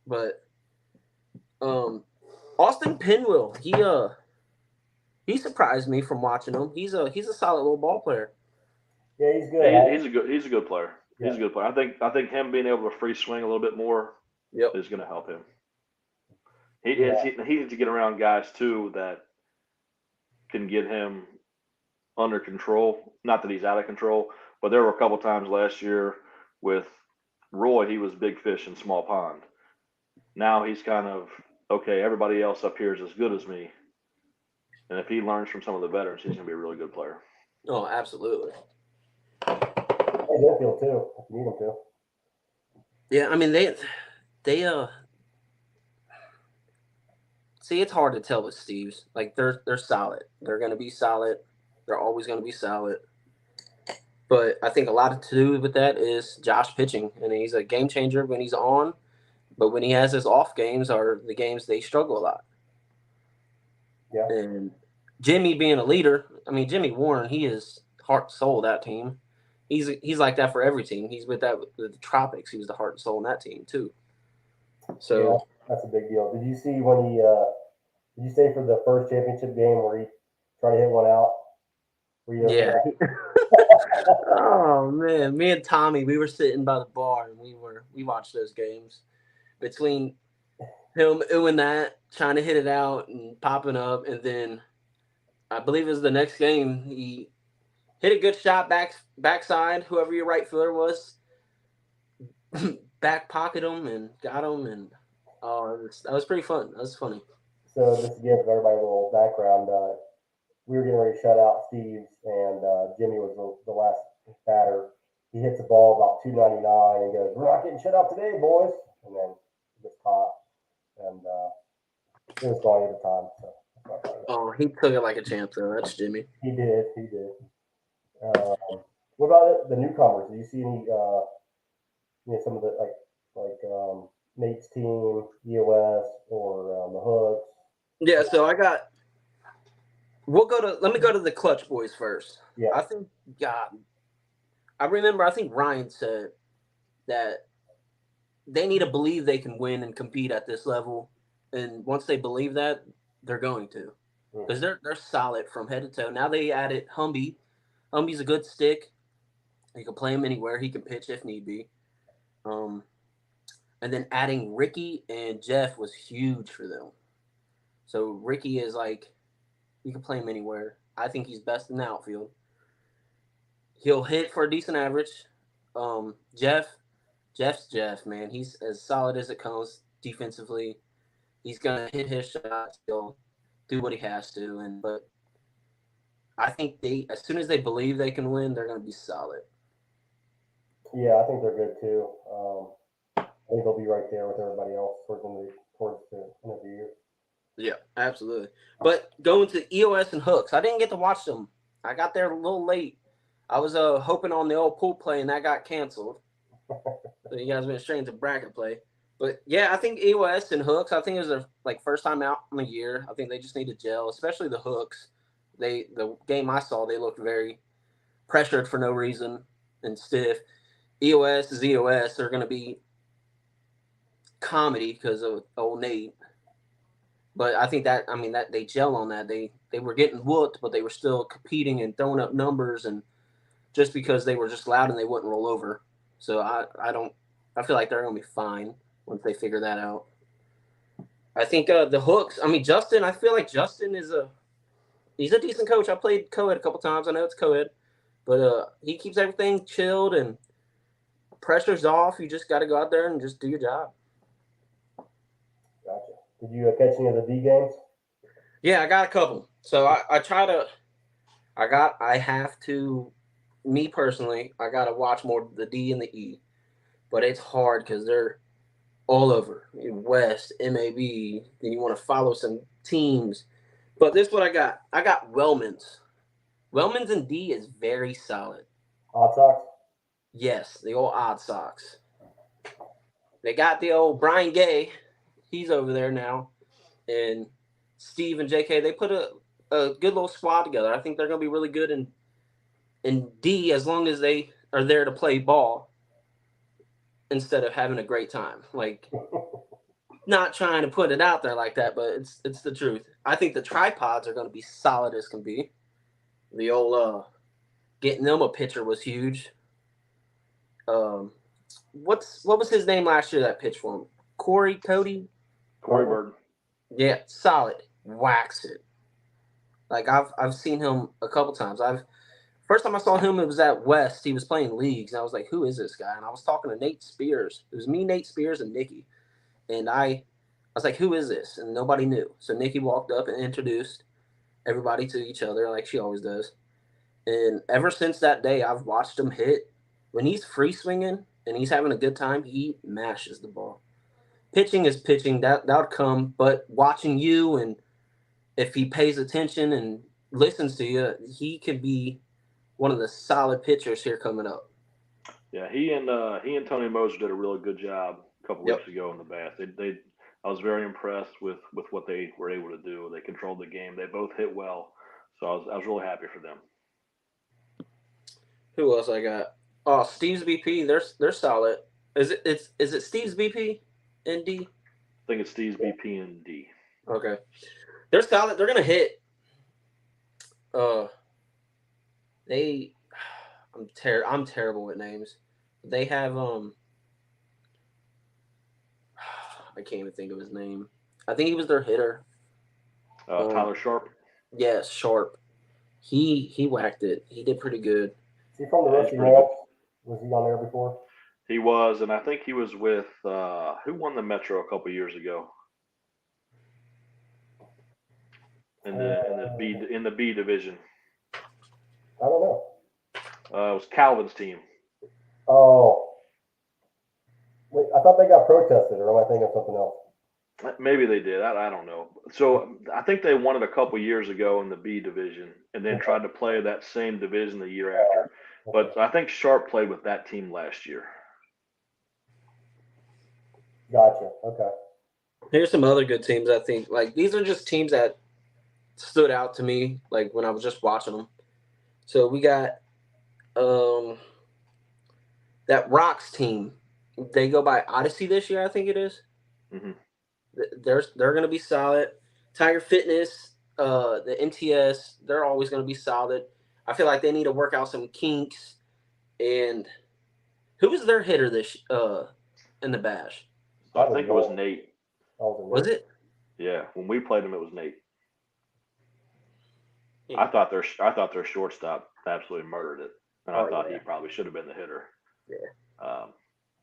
But Austin Pinwheel, he surprised me from watching him. He's a solid little ball player. Yeah, he's good. He's a good player. Yeah. He's a good player. I think him being able to free swing a little bit more is going to help him. He needs to get around guys too that can get him under control. Not that he's out of control, but there were a couple times last year with Roy, he was big fish in small pond. Now he's kind of okay. Everybody else up here is as good as me, and if he learns from some of the veterans, he's going to be a really good player. Oh, absolutely. He's infield too, if you need him to. Yeah, I mean they see, it's hard to tell with Steve's. Like they're solid. They're going to be solid. They're always going to be solid. But I think a lot to do with that is Josh pitching, and he's a game changer when he's on. But when he has his off games, are the games they struggle a lot. Yeah. And Jimmy being a leader, I mean Jimmy Warren, he is heart and soul of that team. He's like that for every team. He's with the Tropics. He was the heart and soul in that team too. So yeah, that's a big deal. Did you see when he? Did you stay for the first championship game where he tried to hit one out? yeah. Oh man, me and Tommy, we were sitting by the bar and we watched those games. Between him doing that, trying to hit it out and popping up, and then I believe it was the next game he hit a good shot backside. Whoever your right fielder was, back pocket him and got him, and that was pretty fun. That was funny. So just to give everybody a little background, we were getting ready to shut out Steve's, and Jimmy was the last batter. He hits the ball about 299 and goes, "We're not getting shut out today, boys." And then he gets caught, and it was going at the time. So Oh, he took it like a champ, though. That's Jimmy. he did. What about the newcomers? Do you see any? Some of the like Nate's team, EOS, or the Hooks. Yeah, so let me go to the Clutch Boys first. Yeah. I think, God, I think Ryan said that they need to believe they can win and compete at this level. And once they believe that, they're going to. Because they're solid from head to toe. Now they added Humby. Humby's a good stick. You can play him anywhere. He can pitch if need be. And then adding Ricky and Jeff was huge for them. So Ricky is like, you can play him anywhere. I think he's best in the outfield. He'll hit for a decent average. Jeff's Jeff, man. He's as solid as it comes defensively. He's gonna hit his shots. He'll do what he has to, but I think as soon as they believe they can win, they're gonna be solid. Yeah, I think they're good too. I think they'll be right there with everybody else towards the end of the year. Yeah, absolutely. But going to EOS and Hooks, I didn't get to watch them. I got there a little late. I was hoping on the old pool play, and that got canceled. So you guys been straight into bracket play. But yeah, I think EOS and Hooks, I think it was their first time out in the year. I think they just need to gel, especially the Hooks. The game I saw, they looked very pressured for no reason and stiff. EOS is EOS. They're going to be comedy because of old Nate. But I think that they gel on that. They were getting whooped, but they were still competing and throwing up numbers, and just because they were just loud and they wouldn't roll over. So I feel like they're gonna be fine once they figure that out. I think the Hooks. Justin. I feel like Justin he's a decent coach. I played co-ed a couple times. I know it's co-ed, but he keeps everything chilled and pressure's off. You just got to go out there and just do your job. Gotcha. Did you catch any of the D games? Yeah, I got a couple. So I have to, me personally, I got to watch more of the D and the E. But it's hard because they're all over. West, MAB, then you want to follow some teams. But this is what I got. I got Wellman's. Wellman's and D is very solid. Odd Sox? Yes, the old Odd Sox. They got the old Brian Gay. He's over there now. And Steve and JK, they put a good little squad together. I think they're going to be really good in D as long as they are there to play ball instead of having a great time. Like, not trying to put it out there like that, but it's the truth. I think the tripods are going to be solid as can be. The old getting them a pitcher was huge. What was his name last year that pitched for him? Corey Bird. Yeah, solid. Wax it. Like I've seen him a couple times. First time I saw him, it was at West. He was playing leagues, and I was like, "Who is this guy?" And I was talking to Nate Spears. It was me, Nate Spears, and Nikki. And I was like, "Who is this?" And nobody knew. So Nikki walked up and introduced everybody to each other, like she always does. And ever since that day, I've watched him hit. When he's free swinging and he's having a good time, he mashes the ball. Pitching is pitching. That'll come. But watching you, and if he pays attention and listens to you, he could be one of the solid pitchers here coming up. Yeah, he and Tony Moser did a really good job a couple weeks ago in the Bass. I was very impressed with what they were able to do. They controlled the game. They both hit well, so I was really happy for them. Who else I got? Oh, Steve's BP. They're solid. Is it Steve's BP in D? I think it's Steve's BP and D. Okay, they're solid. They're gonna hit. I'm terrible with names. They have I can't even think of his name. I think he was their hitter. Tyler Sharp. Yes, Sharp. He whacked it. He did pretty good. Is he from the Rusty Nails? Was he on there before? He was, and I think he was with who won the Metro a couple years ago in the B division. I don't know. It was Calvin's team. Oh, wait, I thought they got protested, or am I thinking of something else? Maybe they did. I don't know. So I think they won it a couple years ago in the B division, and then tried to play that same division the year after. But I think Sharp played with that team last year. Gotcha. Okay. Here's some other good teams. I think like these are just teams that stood out to me like when I was just watching them. So we got that Rocks team. They go by Odyssey this year, I think it is. Mm-hmm. They're going to be solid. Tiger Fitness, the NTS, they're always going to be solid. I feel like they need to work out some kinks. And who was their hitter this in the bash? I think it was Nate. Was it? Yeah, when we played him, it was Nate. Yeah. I thought their shortstop absolutely murdered it, and I thought he probably should have been the hitter. Yeah.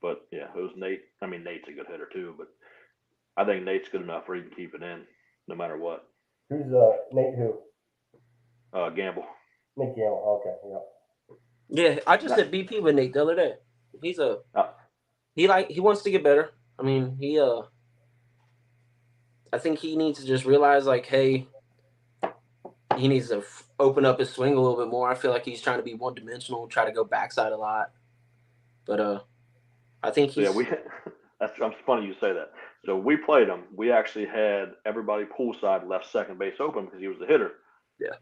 But yeah, it was Nate. I mean, Nate's a good hitter too, but I think Nate's good enough for he can keep it in, no matter what. Who's Nate? Who? Gamble. Nick Gamble. Okay. Yeah. Yeah, I just did BP with Nate the other day. He's he wants to get better. I mean, I think he needs to just realize like, hey, he needs to open up his swing a little bit more. I feel like he's trying to be one dimensional, try to go backside a lot. But I think he's That's funny you say that. So we played him. We actually had everybody poolside left second base open because he was the hitter. Yeah.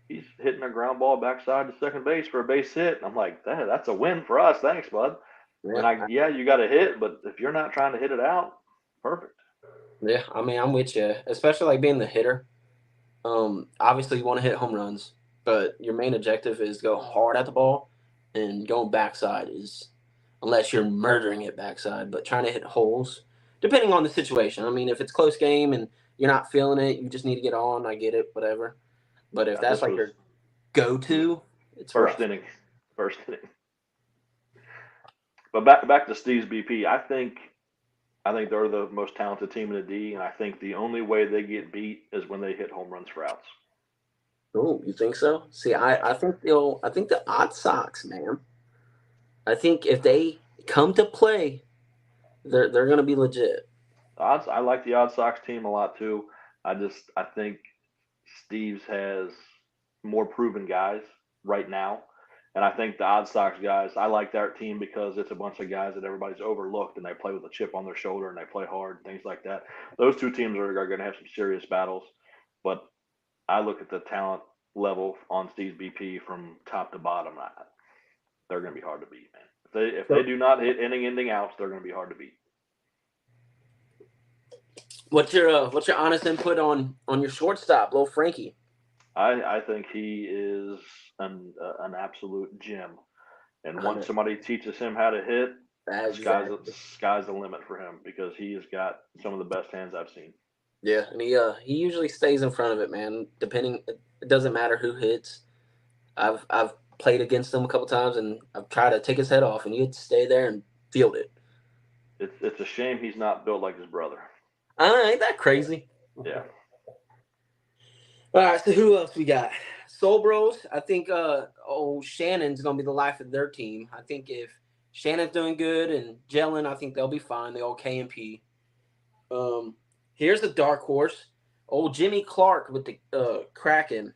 He's hitting a ground ball backside to second base for a base hit. And I'm like, that's a win for us. Thanks, bud. yeah, you got to hit, but if you're not trying to hit it out, perfect. Yeah, I mean, I'm with you, especially like being the hitter. Obviously you want to hit home runs, but your main objective is go hard at the ball, and going backside is, unless you're murdering it backside, but trying to hit holes, depending on the situation. I mean, if it's close game and you're not feeling it, you just need to get on. I get it, whatever. But if that's like your go-to, it's first rough. inning. But back to Steve's BP. I think they're the most talented team in the D, and I think the only way they get beat is when they hit home runs for outs. Oh, you think so? See, I think the Odd Sox, man. I think if they come to play, they're gonna be legit. I like the Odd Sox team a lot too. I think Steve's has more proven guys right now. And I think the Odd Sox guys, I like their team because it's a bunch of guys that everybody's overlooked and they play with a chip on their shoulder and they play hard and things like that. Those two teams are going to have some serious battles. But I look at the talent level on Steve's BP from top to bottom. They're going to be hard to beat, man. If they do not hit ending outs, they're going to be hard to beat. What's your honest input on your shortstop, little Frankie? I think he is an absolute gem, and once somebody teaches him how to hit, sky's the limit for him because he has got some of the best hands I've seen. Yeah, and he usually stays in front of it, man. It doesn't matter who hits. I've played against him a couple times, and I've tried to take his head off, and he'd stay there and field it. It's a shame he's not built like his brother. Ain't that crazy? Yeah. All right, so who else we got? Soul Bros. I think Shannon's gonna be the life of their team. I think if Shannon's doing good and gelling, I think they'll be fine. They all KMP. Here's a dark horse. Old Jimmy Clark with the Kraken.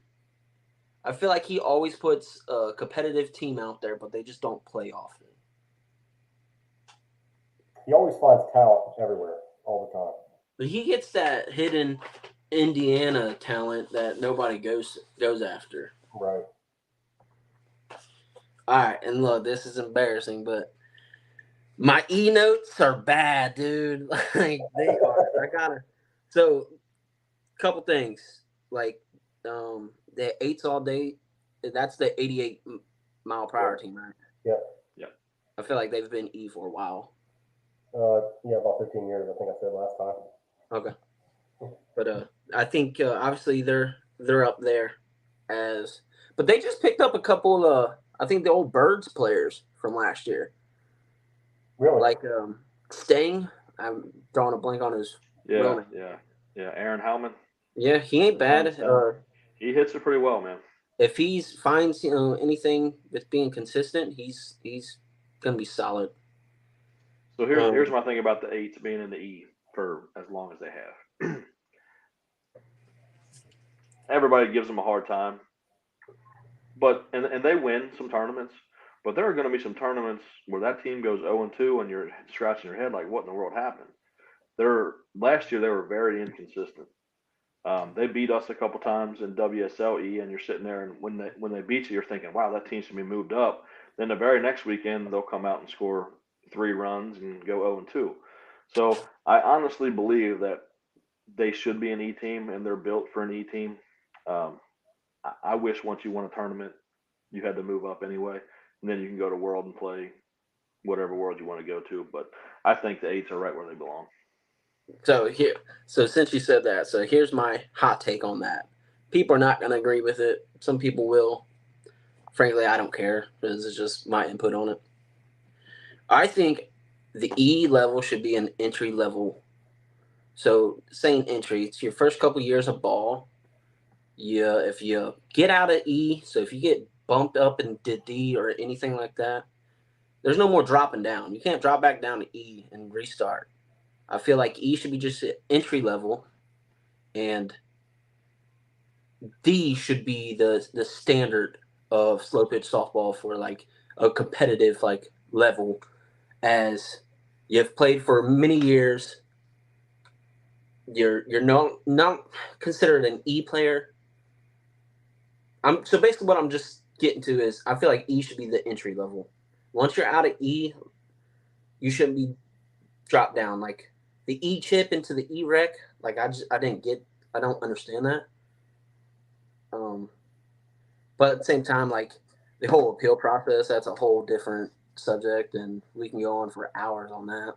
I feel like he always puts a competitive team out there, but they just don't play often. He always finds talent everywhere, all the time. But he gets that hidden Indiana talent that nobody goes after. Right. All right, and look, this is embarrassing, but my E-notes are bad, dude. Like they are. So, couple things. Like, the 8s all day. That's the 88 mile per hour team, right? Yeah. Yeah. I feel like they've been E for a while. Yeah, about 15 years, I think I said last time. Okay. But I think obviously they're up there but they just picked up a couple I think the old Birds players from last year. Really? Like Sting. I'm drawing a blank on his Yeah. Aaron Howman. Yeah, he ain't bad. He hits it pretty well, man. If he finds anything with being consistent, he's gonna be solid. So here's my thing about the 8s being in the E for as long as they have. Everybody gives them a hard time, but and they win some tournaments. But there are going to be some tournaments where that team goes 0-2 and you're scratching your head like, what in the world happened? Last year they were very inconsistent. They beat us a couple times in WSLE, and you're sitting there, and when they beat you, you're thinking, wow, that team should be moved up. Then the very next weekend they'll come out and score 3 runs and go 0-2. So I honestly believe that they should be an E team, and they're built for an E team. I wish once you won a tournament, you had to move up anyway, and then you can go to World and play whatever world you want to go to. But I think the 8s are right where they belong. So since you said that, so here's my hot take on that. People are not going to agree with it. Some people will. Frankly, I don't care because it's just my input on it. I think the E level should be an entry level. So saying entry, it's your first couple years of ball. Yeah, if you get out of E, so if you get bumped up into D or anything like that, there's no more dropping down. You can't drop back down to E and restart. I feel like E should be just entry level, and D should be the standard of slow pitch softball for like a competitive like level. As you've played for many years, you're not considered an E player. So basically what I'm just getting to is I feel like E should be the entry level. Once you're out of E, you shouldn't be dropped down. Like the E chip into the E rec, like I don't understand that. But at the same time, like the whole appeal process, that's a whole different subject, and we can go on for hours on that.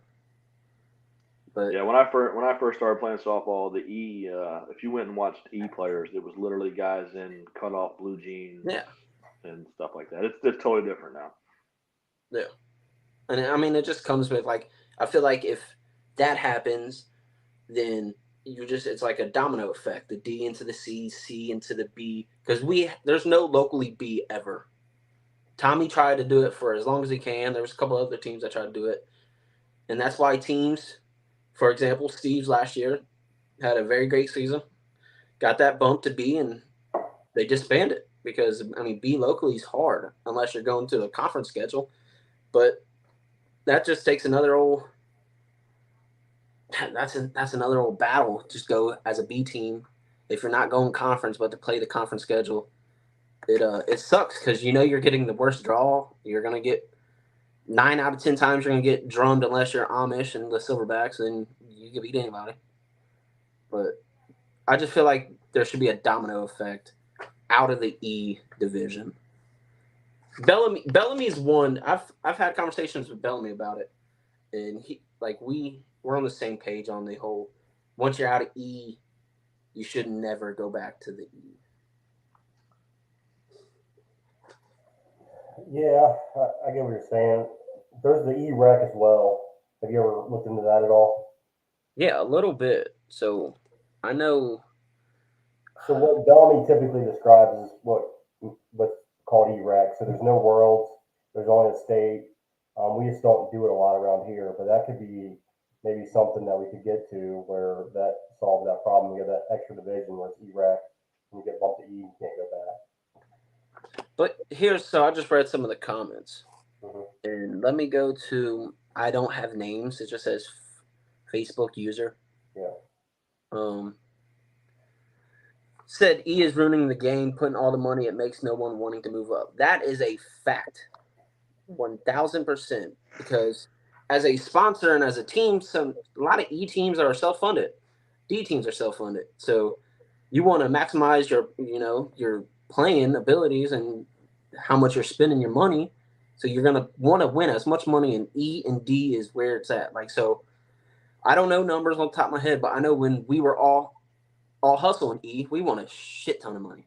But yeah, when I first started playing softball, the E, if you went and watched E players, it was literally guys in cut off blue jeans, and stuff like that. It's totally different now. Yeah, and I mean it just comes with like I feel like if that happens, then it's like a domino effect. The D into the C, C into the B, because there's no locally B ever. Tommy tried to do it for as long as he can. There was a couple other teams that tried to do it, and that's why teams. For example, Steve's last year had a very great season, got that bump to B, and they disbanded because, I mean, B locally is hard unless you're going to a conference schedule. But that just takes another old – that's another old battle. Just go as a B team. If you're not going conference but to play the conference schedule, it sucks because you know you're getting the worst draw. You're going to get 9 out of 10 times you're going to get drummed unless you're Amish and the Silverbacks, and you can beat anybody. But I just feel like there should be a domino effect out of the E division. Bellamy's one. I've had conversations with Bellamy about it, and we're on the same page on the whole. Once you're out of E, you should never go back to the E. Yeah, I get what you're saying. There's the E-Rec as well. Have you ever looked into that at all? Yeah, a little bit. So I know. So what Bellamy typically describes is what's called E-Rec. So there's no worlds. There's only a state. We just don't do it a lot around here, but that could be maybe something that we could get to where that solves that problem. You have that extra division where it's E-Rec, and you get bumped to E, you can't go back. But so I just read some of the comments. Mm-hmm. And let me go to, I don't have names. It just says Facebook user. Yeah. Said E is ruining the game, putting all the money it makes no one wanting to move up. That is a fact. 1,000%. Because as a sponsor and as a team, a lot of E teams are self-funded. D teams are self-funded. So you want to maximize your playing abilities and how much you're spending your money. So you're going to want to win as much money in E and D is where it's at. Like, so I don't know numbers on the top of my head, but I know when we were all hustle in E, we won a shit ton of money.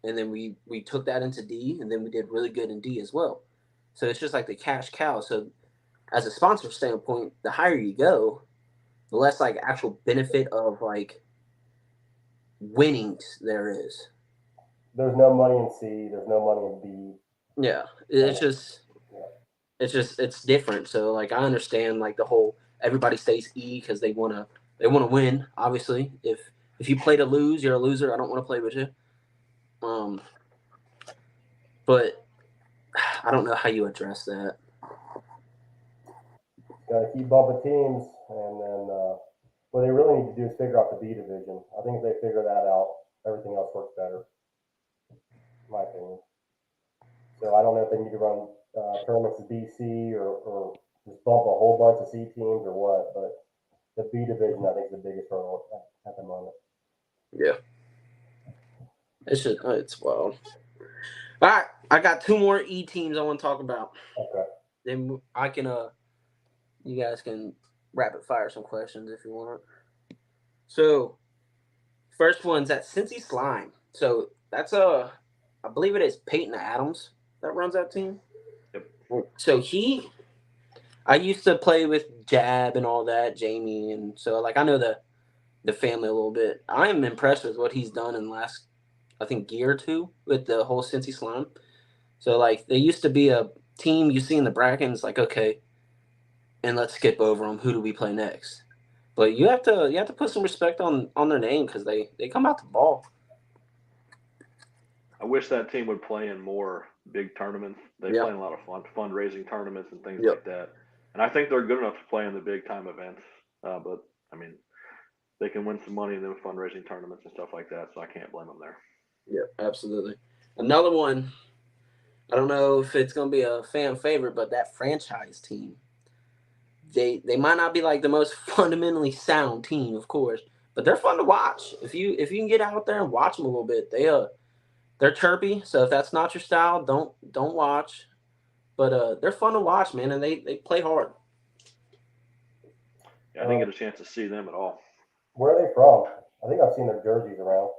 And then we took that into D, and then we did really good in D as well. So it's just like the cash cow. So as a sponsor standpoint, the higher you go, the less like actual benefit of like winnings there is. There's no money in C. There's no money in B. Yeah, it's different. So like I understand like the whole everybody stays E because they want to win. Obviously, if you play to lose, you're a loser. I don't want to play with you. But I don't know how you address that. Got to keep bumping teams, and then what they really need to do is figure out the B division. I think if they figure that out, everything else works better, in my opinion. So I don't know if they need to run tournaments of BC or just bump a whole bunch of C teams or what, but the B division I think is the biggest hurdle at the moment. Yeah. It's wild. All right, I got two more E teams I want to talk about. Okay. Then I can you guys can rapid fire some questions if you want. So, first one's at Cincy Slime. So that's I believe it is Peyton Adams that runs that team. Yep. So I used to play with Jab and all that, Jamie, and so like I know the family a little bit. I am impressed with what he's done in the last, I think, year or two with the whole Cincy Slime. So like they used to be a team you see in the bracket, and it's like okay, and let's skip over them. Who do we play next? But you have to put some respect on their name because they come out the ball. I wish that team would play in more big tournaments. They Yeah. play in a lot of fundraising tournaments and things Yep. like that. And I think they're good enough to play in the big time events. But I mean, they can win some money in them fundraising tournaments and stuff like that. So I can't blame them there. Yeah, absolutely. Another one. I don't know if it's gonna be a fan favorite, but that franchise team. They might not be like the most fundamentally sound team, of course, but they're fun to watch. If you can get out there and watch them a little bit, they're chirpy. So if that's not your style, don't watch. But they're fun to watch, man, and they play hard. Yeah, I didn't get a chance to see them at all. Where are they from? I think I've seen their jerseys around.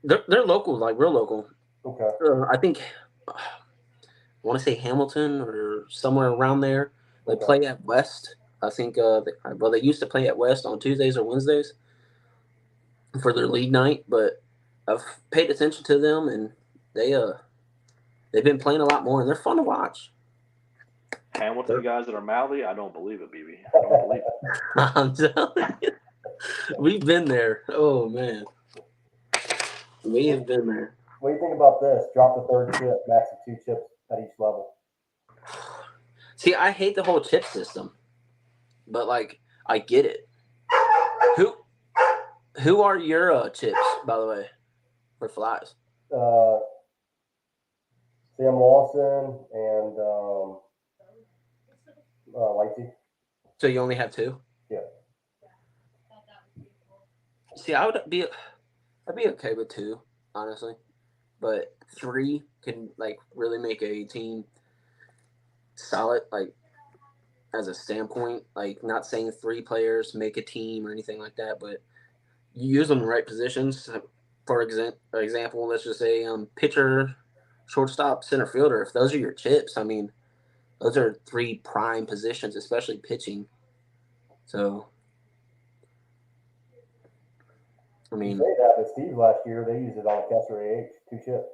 They're local, like real local. Okay. I think I want to say Hamilton or somewhere around there. They Okay. play at West. I think they used to play at West on Tuesdays or Wednesdays for their league night, but I've paid attention to them and they've been playing a lot more and they're fun to watch. Hamilton guys that are mouthy, I don't believe it, BB. I don't believe it. I'm telling you, we've been there. Oh man, we have been there. What do you think about this? Drop the third chip, max of 2 chips at each level. See, I hate the whole chip system, but like I get it. Who are your chips, by the way, for flies? Sam Lawson and Lightsy. So you only have 2? Yeah. See, I'd be okay with 2, honestly, but 3 can like really make a team solid. Like as a standpoint, like not saying 3 players make a team or anything like that, but you use them in the right positions. For example, let's just say pitcher, shortstop, center fielder. If those are your chips, I mean, those are 3 prime positions, especially pitching. So, I mean, You say that, but Steve last year they used it on Kessler AH 2 chips.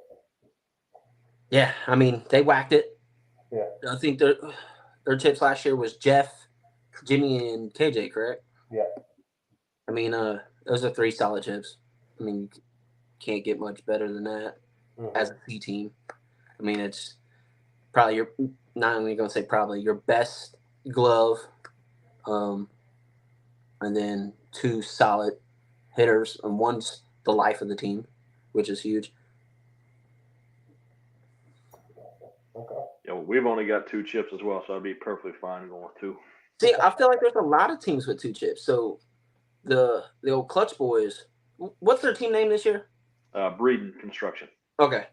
yeah, I mean they whacked it. Yeah. I think their chips last year was Jeff, Jimmy, and KJ, correct? Yeah. I mean, those are 3 solid chips. I mean, you can't get much better than that as a C team. I mean, it's probably not only going to say probably your best glove, and then 2 solid hitters, and one's the life of the team, which is huge. Okay. Yeah, well, we've only got 2 chips as well, so I'd be perfectly fine going with 2. See, I feel like there's a lot of teams with 2 chips. So the old Clutch Boys, what's their team name this year? Breeden Construction. Okay,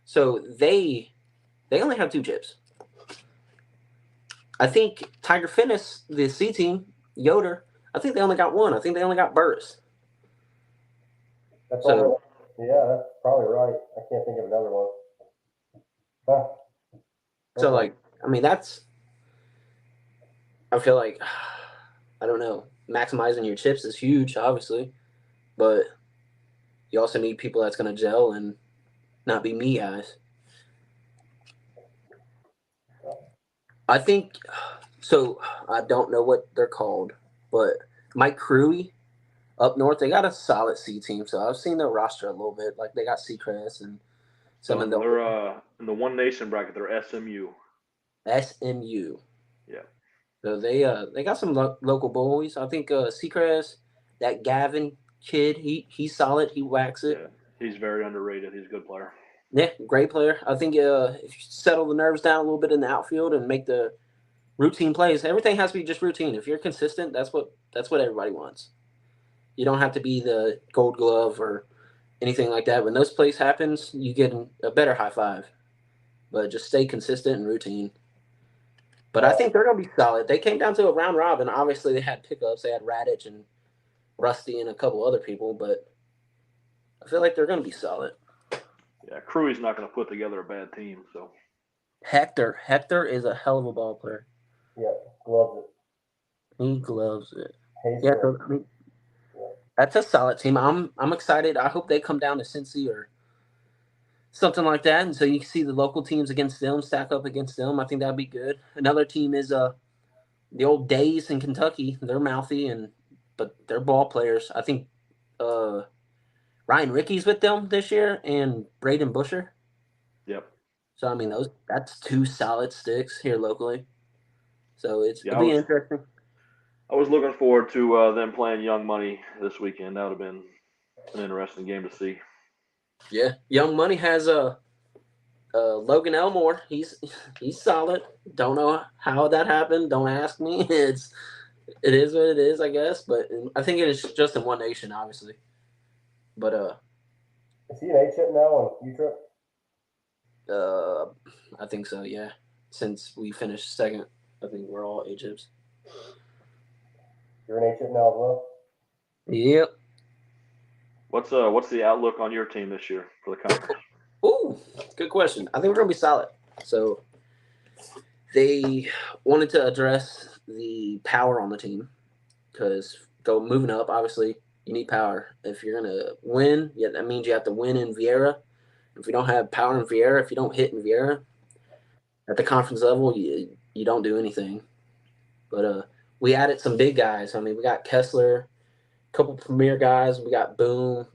so they only have 2 chips. I think Tiger Fitness, the C team, Yoder, I think they only got 1. I think they only got Burris. That's So, yeah, that's probably right. I can't think of another one. Huh. so like, I mean, I feel like, I don't know, maximizing your chips is huge, obviously, but you also need people that's going to gel and not be me guys. I think, so I don't know what they're called, but Mike Crewy up north, they got a solid C team. So I've seen their roster a little bit. Like they got Seacrest and Some of the they're in the One Nation bracket. They're SMU. SMU. Yeah. So they got some local boys. I think Seacrest, that Gavin kid, he's solid. He whacks it. Yeah, he's very underrated. He's a good player. Yeah, great player. I think if you settle the nerves down a little bit in the outfield and make the routine plays, everything has to be just routine. If you're consistent, that's what everybody wants. You don't have to be the Gold Glove or anything like that. When those plays happens, you get a better high five. But just stay consistent and routine. But I think they're going to be solid. They came down to a round robin. Obviously, they had pickups. They had Radich and Rusty and a couple other people, but I feel like they're going to be solid. Yeah, Cruey's not going to put together a bad team. So Hector is a hell of a ball player. Yeah, gloves it. He gloves it. Hey, Yeah, so, I mean, that's a solid team. I'm excited. I hope they come down to Cincy or something like that, and so you can see the local teams against them, stack up against them. I think that'd be good. Another team is the old Days in Kentucky. They're mouthy but they're ball players. I think Ryan Ricky's with them this year and Braden Busher. Yep. So I mean that's two solid sticks here locally. So it'll be interesting. I was looking forward to them playing Young Money this weekend. That would have been an interesting game to see. Yeah, Young Money has Logan Elmore. He's solid. Don't know how that happened. Don't ask me. It is what it is, I guess. But I think it is just in One Nation, obviously. But is he an A-chip now on U-Trip? I think so. Yeah. Since we finished second, I think we're all A-chips. You're an A-chip now as well? Yep. What's the outlook on your team this year for the conference? Ooh, good question. I think we're gonna be solid. So they wanted to address the power on the team because moving up, obviously you need power. If you're gonna win, yeah, that means you have to win in Vieira. If you don't have power in Vieira, if you don't hit in Vieira at the conference level, you don't do anything. But we added some big guys. I mean, we got Kessler, a couple premier guys. We got Boone,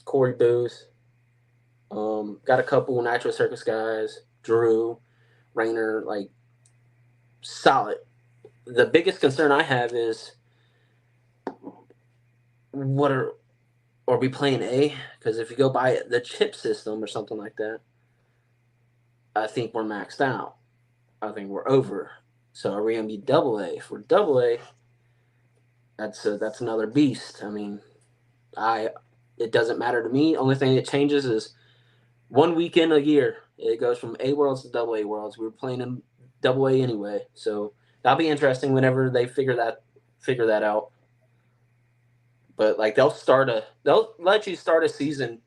Corey Booth. Got a couple Nitro Circus guys, Drew, Rayner, like solid. The biggest concern I have is are we playing A? Because if you go by the chip system or something like that, I think we're maxed out. I think we're over. So are we gonna be double A? If we're double A, that's another beast. I mean, it doesn't matter to me. Only thing that changes is 1 weekend a year. It goes from A Worlds to double A Worlds. We were playing in double A anyway. So that'll be interesting whenever they figure that out. But like they'll let you start a season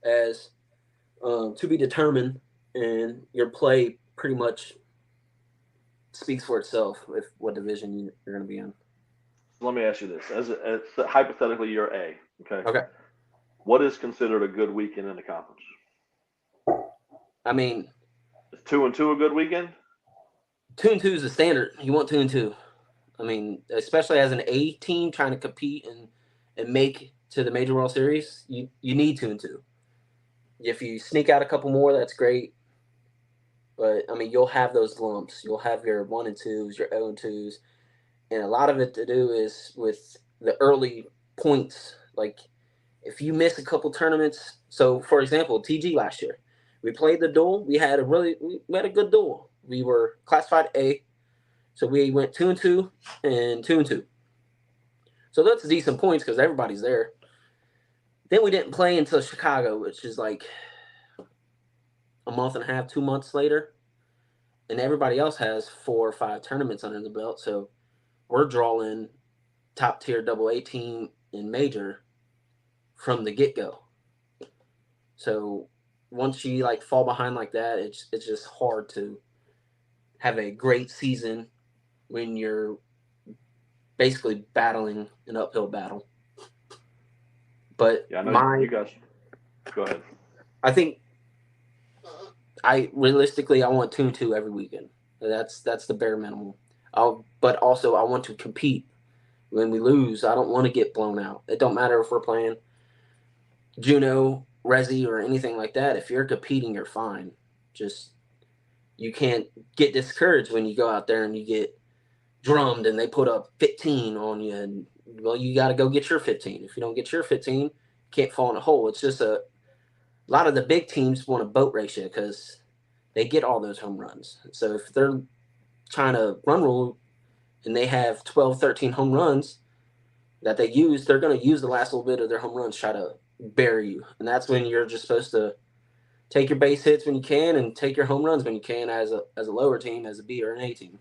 as to be determined, and your play pretty much speaks for itself with what division you're going to be in. So let me ask you this: as hypothetically, you're A. Okay. Okay. What is considered a good weekend in the conference? I mean, is 2-2 a good weekend? 2-2 is the standard. You want 2-2. I mean, especially as an A team trying to compete and make to the Major World Series, you need 2-2. If you sneak out a couple more, that's great. But I mean, you'll have those lumps. You'll have your 1 and 2s, your 0 and 2s, and a lot of it to do is with the early points. Like if you miss a couple tournaments. So, for example, TG last year, we played the duel. We had a good duel. We were classified A, so we went 2-2 and 2-2. So that's decent points because everybody's there. Then we didn't play until Chicago, which is like a month and a half, 2 months later. And everybody else has 4 or 5 tournaments under the belt. So we're drawing top tier AA team in major from the get-go. So once you like fall behind like that, it's just hard to have a great season when you're basically battling an uphill battle. But yeah, I know you guys. Go ahead. I think I want 2-2 every weekend. That's the bare minimum. But also I want to compete. When we lose, I don't want to get blown out. It don't matter if we're playing Juneau resi or anything like that. If you're competing, you're fine. Just you can't get discouraged when you go out there and you get drummed and they put up 15 on you, and well, you got to go get your 15. If you don't get your 15, you can't fall in a hole. It's just a lot of the big teams want to boat race you because they get all those home runs. So if they're trying to run rule and they have 12, 13 home runs that they use, they're going to use the last little bit of their home runs, try to bury you. And that's when you're just supposed to take your base hits when you can and take your home runs when you can as a lower team, as a B or an A team.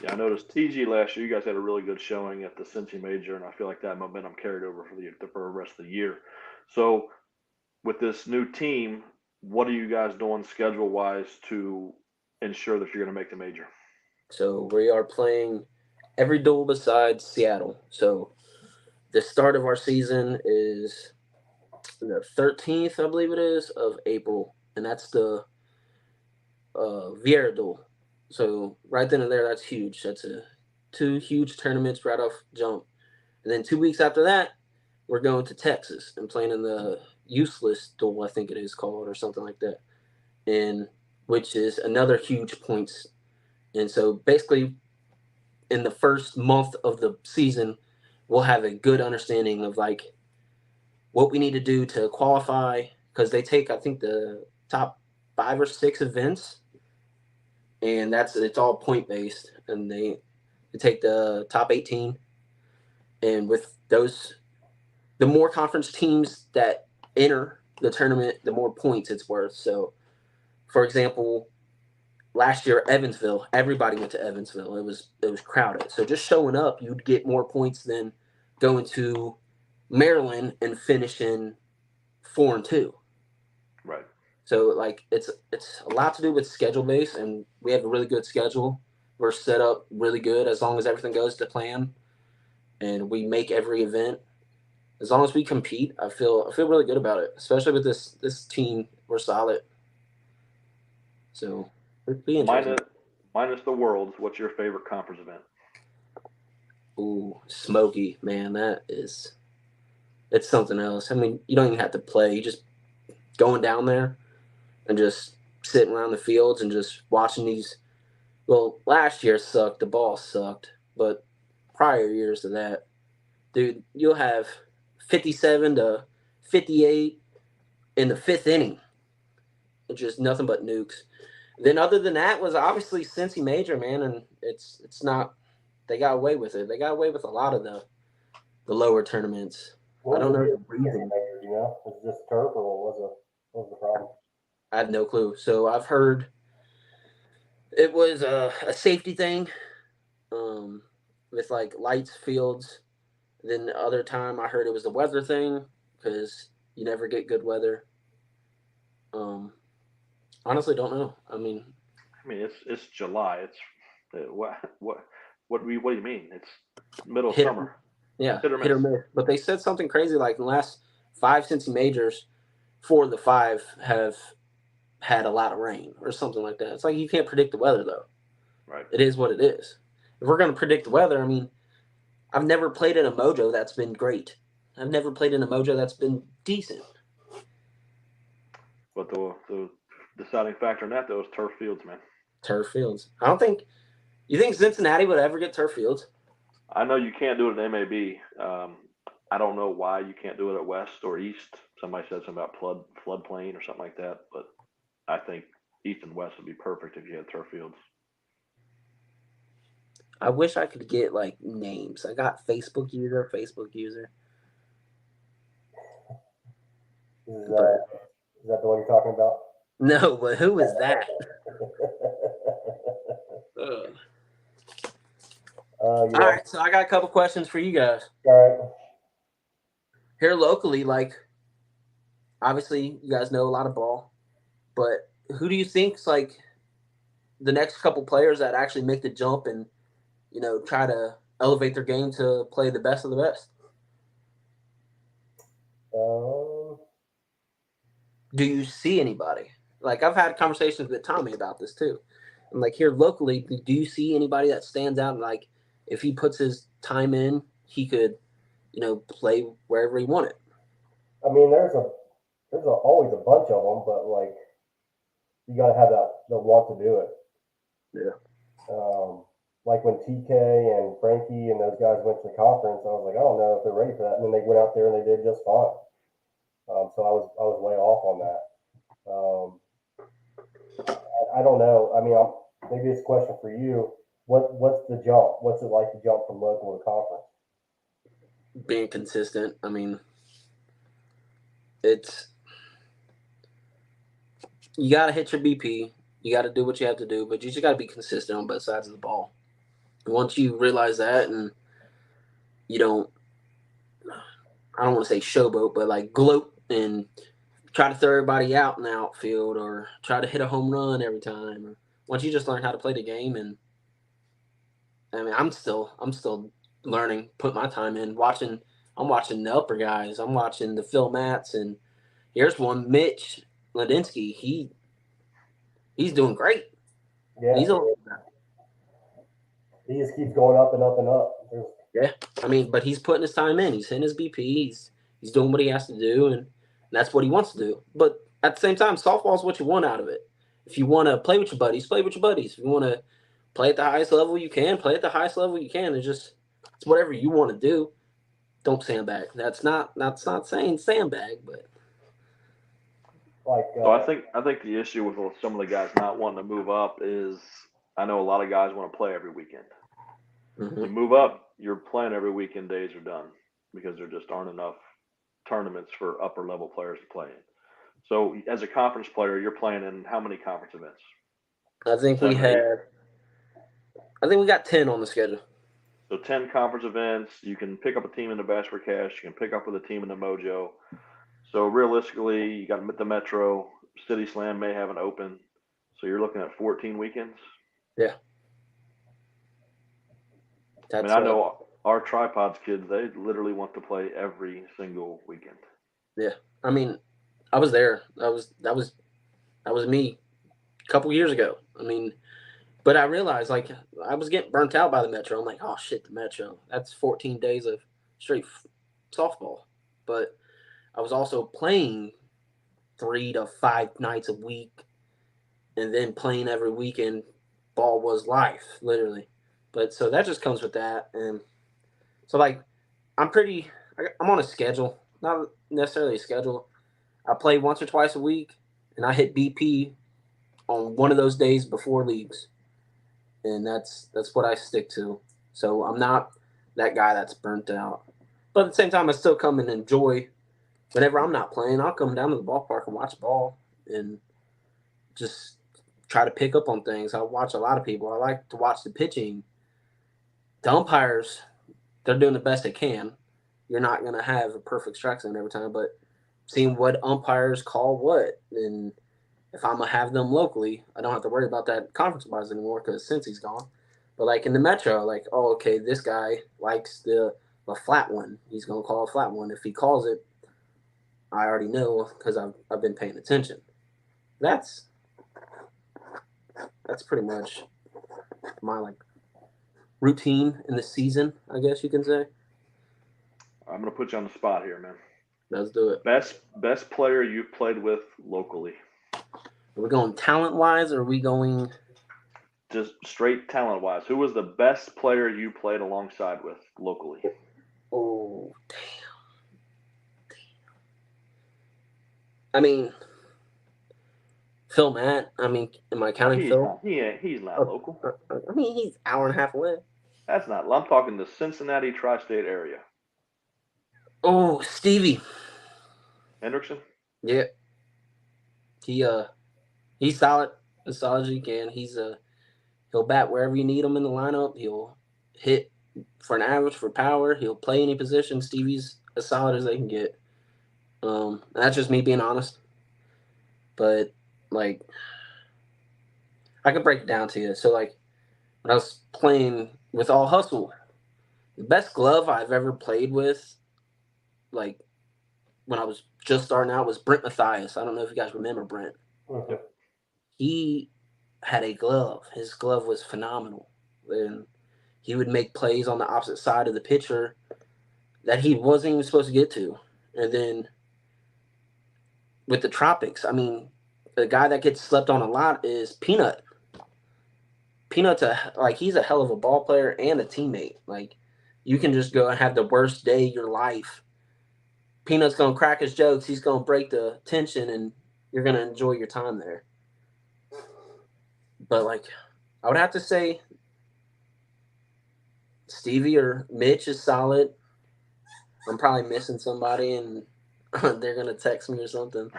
Yeah, I noticed TG last year. You guys had a really good showing at the Cincy Major, and I feel like that momentum carried over for the rest of the year. So, with this new team, what are you guys doing schedule wise to ensure that you're going to make the major? So we are playing every duel besides Seattle. So the start of our season is the 13th, I believe it is, of April, and that's the Vieira duel. So right then and there, that's huge. That's two huge tournaments right off jump. And then 2 weeks after that, we're going to Texas and playing in the Useless duel, I think it is called, or something like that, and which is another huge points. And so basically, in the first month of the season, we'll have a good understanding of like what we need to do to qualify, because they take, I think, the top 5 or 6 events, and it's all point based, and they take the top 18, and with those, the more conference teams that enter the tournament, the more points it's worth. So, for example, last year Evansville, everybody went to Evansville. It was crowded. So just showing up, you'd get more points than going to Maryland and finishing 4-2. Right. So like it's a lot to do with schedule base, and we have a really good schedule. We're set up really good as long as everything goes to plan, and we make every event. As long as we compete, I feel really good about it. Especially with this team, we're solid. So it'd be interesting. Minus the Worlds, what's your favorite conference event? Ooh, Smoky, man, it's something else. I mean, you don't even have to play. You just going down there and just sitting around the fields and just watching these. Well, last year sucked. The ball sucked. But prior years to that, dude, you'll have 57 to 58 in the 5th inning. It's just nothing but nukes. Then other than that was obviously Cincy Major, man, and it's not. They got away with it. They got away with a lot of the lower tournaments. I don't know the reason. You know, is it just turf, or what was the problem? I have no clue. So I've heard it was a safety thing, with like lights, fields. Then the other time I heard it was the weather thing, because you never get good weather. Honestly, don't know. I mean, it's July. It's what do you mean? It's middle of Hit- summer. yeah, Hit or hit or miss. But they said something crazy like in the last 5 Cincy Majors, 4 of the 5 have had a lot of rain or something like that. It's like you can't predict the weather, though. Right. It is what it is. If we're going to predict the weather, I mean, I've never played in a Mojo that's been great. I've never played in a Mojo that's been decent. But the deciding factor in that, though, is turf fields, man. Turf fields. I don't think – you think Cincinnati would ever get turf fields? I know you can't do it at MAB. I don't know why you can't do it at West or East. Somebody said something about floodplain or something like that, but I think East and West would be perfect if you had turf fields. I wish I could get like names. I got Facebook user. Is that the one you're talking about? No, but who is that? All right, so I got a couple questions for you guys. All right. Here locally, like, obviously you guys know a lot of ball, but who do you think's like the next couple players that actually make the jump and, you know, try to elevate their game to play the best of the best? Do you see anybody? Like, I've had conversations with Tommy about this too. And like here locally, do you see anybody that stands out and like if he puts his time in, he could, you know, play wherever he wanted? I mean, there's always a bunch of them, but like you got to have the want to do it. Yeah. Like when TK and Frankie and those guys went to the conference, I was like, I don't know if they're ready for that. And then they went out there and they did just fine. So I was way off on that. I don't know. I mean, maybe it's a question for you. What's the jump? What's it like to jump from local to conference? Being consistent. I mean, it's you got to hit your BP. You got to do what you have to do, but you just got to be consistent on both sides of the ball. Once you realize that, and you don't, I don't want to say showboat, but like gloat and try to throw everybody out in the outfield or try to hit a home run every time. Or once you just learn how to play the game, and I mean, I'm still learning, put my time in, watching. I'm watching the upper guys. I'm watching the Phil Matts, and here's one, Mitch Ladinsky. He's doing great. Yeah, He's a, he just keeps going up and up and up. yeah. I mean, but he's putting his time in. He's hitting his BP. He's doing what he has to do, and that's what he wants to do. But at the same time, softball is what you want out of it. If you want to play with your buddies, play with your buddies. If you want to play at the highest level you can, play at the highest level you can. It's whatever you want to do. Don't sandbag. That's not saying sandbag, but Like, So I think the issue with some of the guys not wanting to move up is I know a lot of guys want to play every weekend. You move up, your playing every weekend days are done because there just aren't enough tournaments for upper level players to play in. So as a conference player, you're playing in how many conference events? I think we 7 or 8? had. I think we got 10 on the schedule. So 10 conference events. You can pick up a team in the Bash for Cash. You can pick up with a team in the Mojo. So realistically, you got the Metro. City Slam may have an open. So you're looking at 14 weekends. Yeah. I mean, I know our Tripods kids, they literally want to play every single weekend. Yeah. I mean, I was there. That was me a couple years ago. I mean, but I realized like I was getting burnt out by the Metro. I'm like, oh shit, the Metro. That's 14 days of straight softball. But I was also playing 3 to 5 nights a week, and then playing every weekend. Ball was life, literally. But so that just comes with that, and so like I'm on a schedule, not necessarily a schedule. I play once or twice a week, and I hit BP on one of those days before leagues, and that's what I stick to. So I'm not that guy that's burnt out, but at the same time, I still come and enjoy. Whenever I'm not playing, I'll come down to the ballpark and watch ball and just try to pick up on things. I watch a lot of people. I like to watch the pitching. The umpires, they're doing the best they can. You're not going to have a perfect strike zone every time, but seeing what umpires call what, and if I'm going to have them locally, I don't have to worry about that conference-wise anymore because since he's gone. But like in the Metro, like, oh, okay, this guy likes the flat one. He's going to call a flat one. If he calls it, I already know because I've been paying attention. That's pretty much my like routine in the season, I guess you can say. I'm gonna put you on the spot here, man. Let's do it. Best player you've played with locally. Are we going talent wise, or are we going just straight talent wise? Who was the best player you played alongside with locally? Oh, damn. I mean, Phil Matt. I mean, am I counting Phil? He's not local. I mean, he's an hour and a half away. That's not. I'm talking the Cincinnati tri-state area. Oh, Stevie Hendrickson. Yeah, he's solid as he can. He'll bat wherever you need him in the lineup. He'll hit for an average for power. He'll play any position. Stevie's as solid as they can get. That's just me being honest. But like, I can break it down to you. So like, when I was playing with All Hustle, the best glove I've ever played with, like when I was just starting out, was Brent Mathias. I don't know if you guys remember Brent. Mm-hmm. He had a glove. His glove was phenomenal. And he would make plays on the opposite side of the pitcher that he wasn't even supposed to get to. And then with the Tropics, I mean, the guy that gets slept on a lot is Peanut. Peanut's he's a hell of a ball player and a teammate. Like, you can just go and have the worst day of your life. Peanut's gonna crack his jokes. He's gonna break the tension, and you're gonna enjoy your time there. But like, I would have to say Stevie or Mitch is solid. I'm probably missing somebody, and they're gonna text me or something.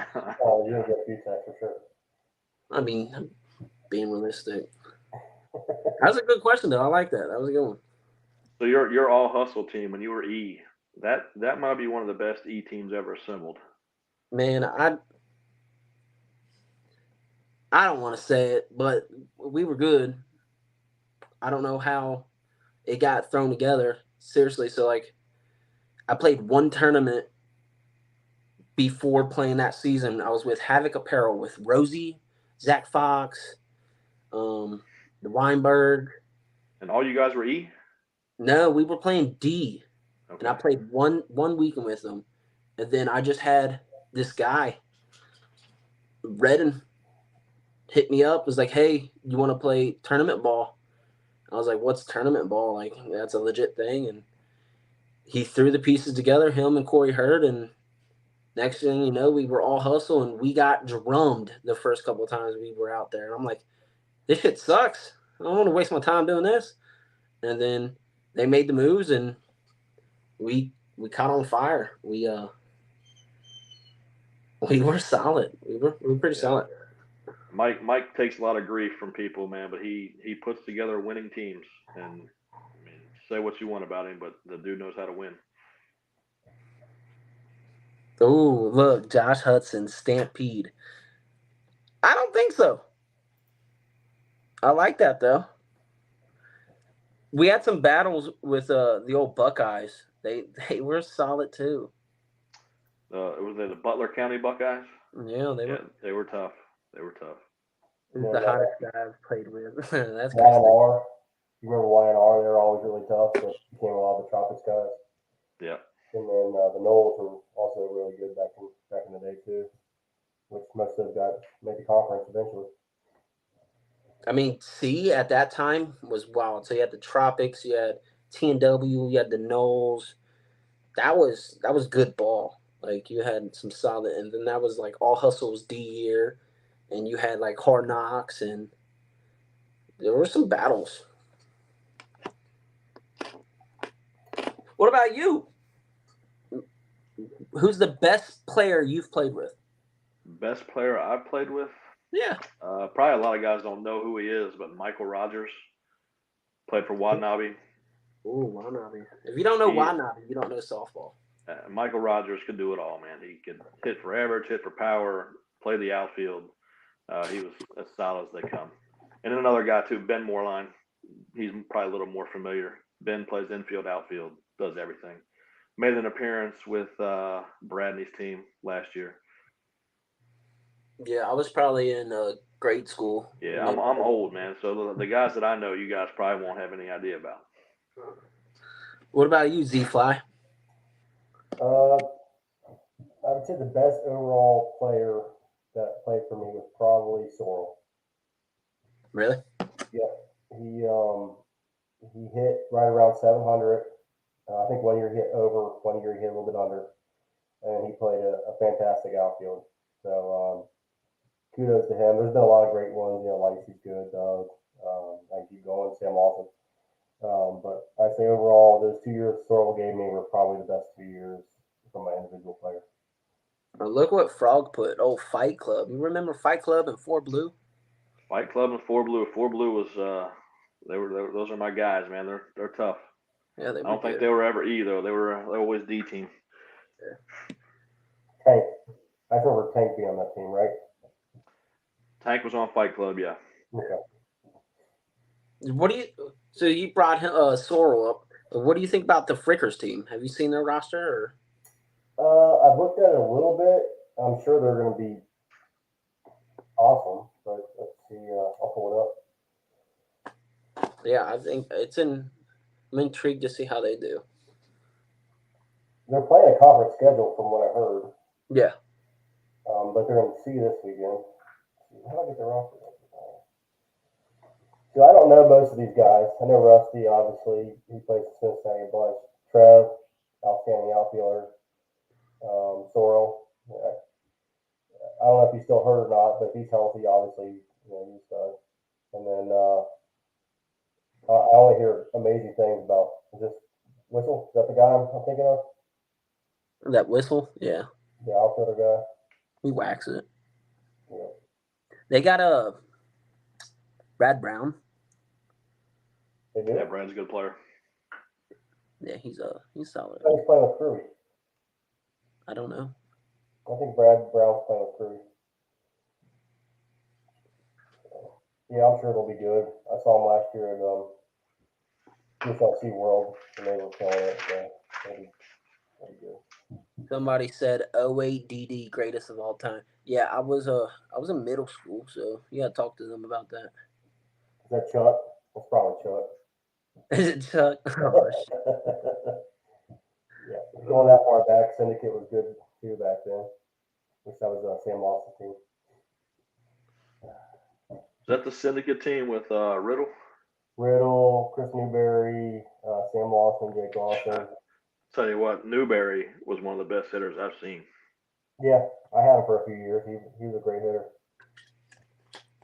Oh, you'll get a few texts for sure. I mean, I'm being realistic. That's a good question, though. I like that. That was a good one. So your all hustle team when you were E, that might be one of the best E teams ever assembled. Man, I don't want to say it, but we were good. I don't know how it got thrown together. Seriously, so like, I played one tournament before playing that season. I was with Havoc Apparel with Rosie, Zach Fox, the Weinberg. And all you guys were E? No, we were playing D, Okay. and I played one weekend with them, and then I just had this guy, Redden, hit me up. Was like, "Hey, you want to play tournament ball?" I was like, "What's tournament ball? Like, that's a legit thing." And he threw the pieces together, him and Corey Hurd, and next thing you know, we were all hustle, and we got drummed the first couple of times we were out there. And I'm like, this shit sucks. I don't want to waste my time doing this. And then they made the moves, and we caught on fire. We were solid. We were pretty solid. Mike takes a lot of grief from people, man, but he puts together winning teams. And I mean, say what you want about him, but the dude knows how to win. Oh, look, Josh Hudson, Stampede. I don't think so. I like that, though. We had some battles with the old Buckeyes. They were solid, too. Was it the Butler County Buckeyes? Yeah, They were tough. They were tough. This is the hottest guy I've played with. That's crazy. YNR. You remember YNR? They were always really tough, but became a lot of the Tropics guys. Yeah. And then the Knowles were also really good back in the day too, which most of them made the conference eventually. I mean, C at that time was wild. So you had the Tropics, you had T&W, you had the Knowles. That was good ball. Like, you had some solid, and then that was like All Hustles D year, and you had like Hard Knocks, and there were some battles. What about you? Who's the best player you've played with? Best player I've played with? Yeah. Probably a lot of guys don't know who he is, but Michael Rogers played for Watanabe. Ooh, Watanabe. If you don't know Watanabe, you don't know softball. Michael Rogers could do it all, man. He could hit for average, hit for power, play the outfield. He was as solid as they come. And then another guy too, Ben Moreline. He's probably a little more familiar. Ben plays infield, outfield, does everything. Made an appearance with Bradley's team last year. Yeah, I was probably in grade school. Yeah, I'm old, man. So the guys that I know, you guys probably won't have any idea about. What about you, Z-Fly? I would say the best overall player that played for me was probably Sorrell. Really? Yeah, he hit right around 700. I think 1 year he hit over, 1 year he hit a little bit under, and he played a fantastic outfield. So kudos to him. There's been a lot of great ones. Lacey's good, Doug. I can keep going, Sam Alton. But I say overall, those 2 years Sorrell gave me were probably the best 2 years from my individual player. Look what Frog put. Oh, Fight Club. You remember Fight Club and 4 Blue? Fight Club and 4 Blue. 4 Blue was those are my guys, man. They're tough. Yeah, I don't think they were ever E though. They were always D team. Yeah. Tank. I remember Tank being on that team, right? Tank was on Fight Club, yeah. Okay. So you brought him Sorrell up. What do you think about the Frickers team? Have you seen their roster? I've looked at it a little bit. I'm sure they're going to be awesome, but let's see. I'll pull it up. Yeah, I think I'm intrigued to see how they do. They're playing a conference schedule from what I heard. Yeah. But they're going to see this weekend. How do I get the roster? So I don't know most of these guys. I know Rusty, obviously. He plays for Cincinnati a bunch. Trev, outstanding outfielder. Sorrel. Yeah. I don't know if he's still hurt or not, but if he's healthy, obviously, he's done. And then I only hear amazing things about this Whistle. Is that the guy I'm thinking of? That Whistle, yeah, The outfielder guy. he whacks it. Yeah. They got a Brad Brown. They do. Yeah, Brad's a good player. Yeah, he's solid. He's playing with Crewy. I don't know. I think Brad Brown's playing with Crewy. Yeah, I'm sure they'll be good. I saw him last year at USLC World, and they were killing it. So they'll be good. Somebody said 08 DD greatest of all time. Yeah, I was in middle school, so you gotta talk to them about that. Is that Chuck? That's probably Chuck. Is it Chuck? Oh, shit. Yeah, going that far back, Syndicate was good too back then. Wish that was Sam Lawson team. Is that the Syndicate team with Riddle? Riddle, Chris Newberry, Sam Lawson, Jake Lawson. Tell you what, Newberry was one of the best hitters I've seen. Yeah, I had him for a few years. He was a great hitter.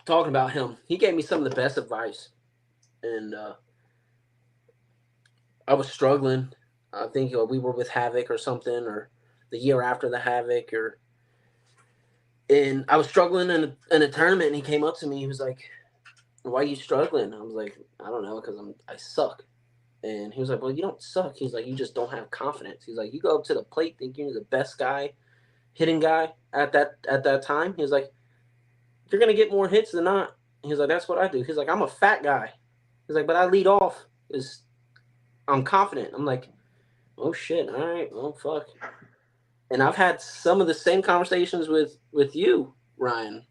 Talking about him, he gave me some of the best advice, and I was struggling. I think we were with Havoc or something, or the year after the Havoc, and I was struggling in a tournament, and he came up to me. He was like, "Why are you struggling?" I was like, "I don't know, because I suck." And he was like, "Well, you don't suck." He's like, "You just don't have confidence." He's like, "You go up to the plate thinking you're the best guy, hitting guy at that time." He was like, "You're gonna get more hits than not." He's like, "That's what I do." He's like, "I'm a fat guy." He's like, "But I lead off because I'm confident." I'm like, "Oh shit! All right, well fuck." And I've had some of the same conversations with you, Ryan.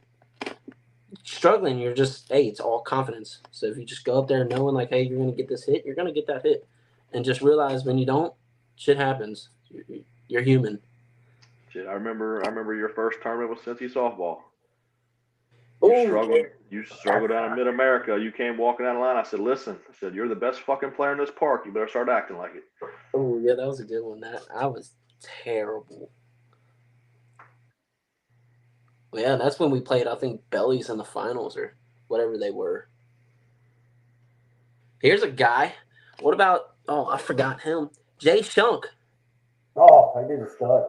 Struggling, you're just, hey, it's all confidence. So if you just go up there knowing like, hey, you're gonna get this hit, you're gonna get that hit, and just realize when you don't, shit happens. You're human. Shit, I remember your first tournament with Cincy softball. Oh, You struggled down in Mid-America. You came walking down the line. I said, "Listen," I said, "you're the best fucking player in this park. You better start acting like it." oh yeah, that was a good one. That I was terrible. Well, yeah, that's when we played, I think, Bellies in the finals or whatever they were. Here's a guy. What about, oh, I forgot him. Jay Shunk. Oh, I did a stud.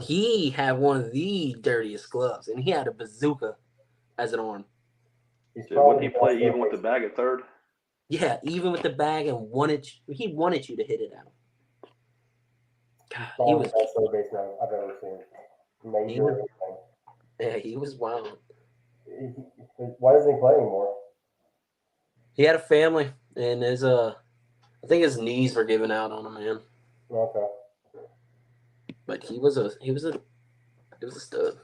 He had one of the dirtiest gloves, and he had a bazooka as an arm. Dude, wouldn't he play even with the bag at third? Yeah, even with the bag, and he wanted you to hit it out. God, he was. The best third baseman I've ever seen. Major. Yeah, he was wild. Why doesn't he play anymore? He had a family, and I think his knees were giving out on him, man. Okay. But he was a stud.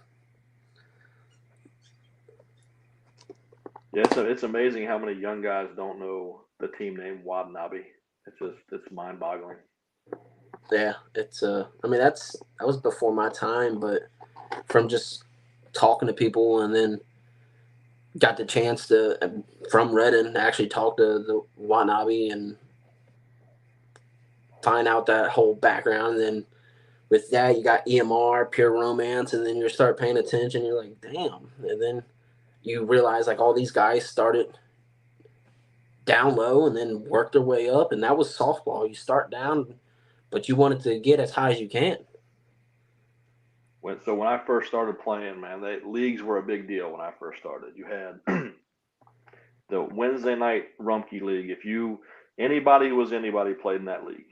Yeah, it's amazing how many young guys don't know the team name Watanabe. It's mind-boggling. Yeah, I mean that was before my time, but from just talking to people and then got the chance to from Redden actually talk to the Watanabe and find out that whole background. And then with that, you got EMR, Pure Romance, and then you start paying attention. You're like, damn. And then you realize like all these guys started down low and then worked their way up, and that was softball. You start down, but you wanted to get as high as you can. When I first started playing, man, leagues were a big deal when I first started. You had the Wednesday night Rumpke League. If anybody who was anybody played in that league.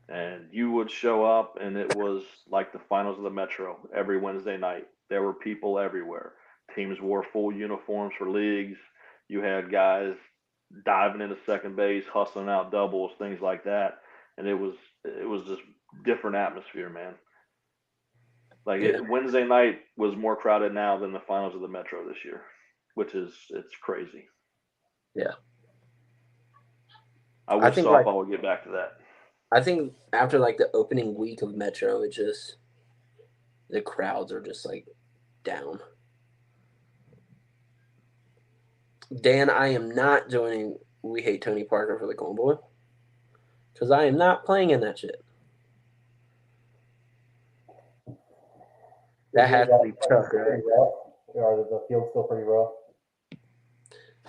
And you would show up, and it was like the finals of the Metro every Wednesday night. There were people everywhere. Teams wore full uniforms for leagues. You had guys diving into second base, hustling out doubles, things like that. And it was just different atmosphere, man. Like Wednesday night was more crowded now than the finals of the Metro this year, it's crazy. Yeah. I wish softball would get back to that. I think after like the opening week of Metro, the crowds are just like down. Dan, I am not joining We Hate Tony Parker for the Corn Boy because I am not playing in that shit. That has to be Chuck, right? Are the field's still pretty rough?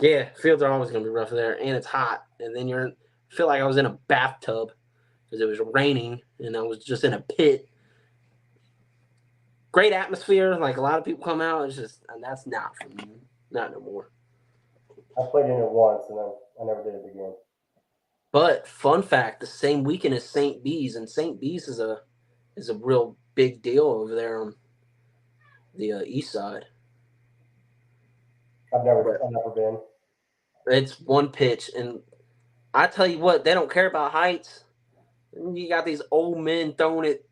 Yeah, fields are always going to be rough there, and it's hot. And then I feel like I was in a bathtub because it was raining, and I was just in a pit. Great atmosphere, like a lot of people come out. It's just, and that's not for me, not no more. I played in it once, and then I never did it again. But fun fact: the same weekend as St. B's, and St. B's is a real big deal over there on the east side. I've never been. It's one pitch, and I tell you what, they don't care about heights. You got these old men throwing it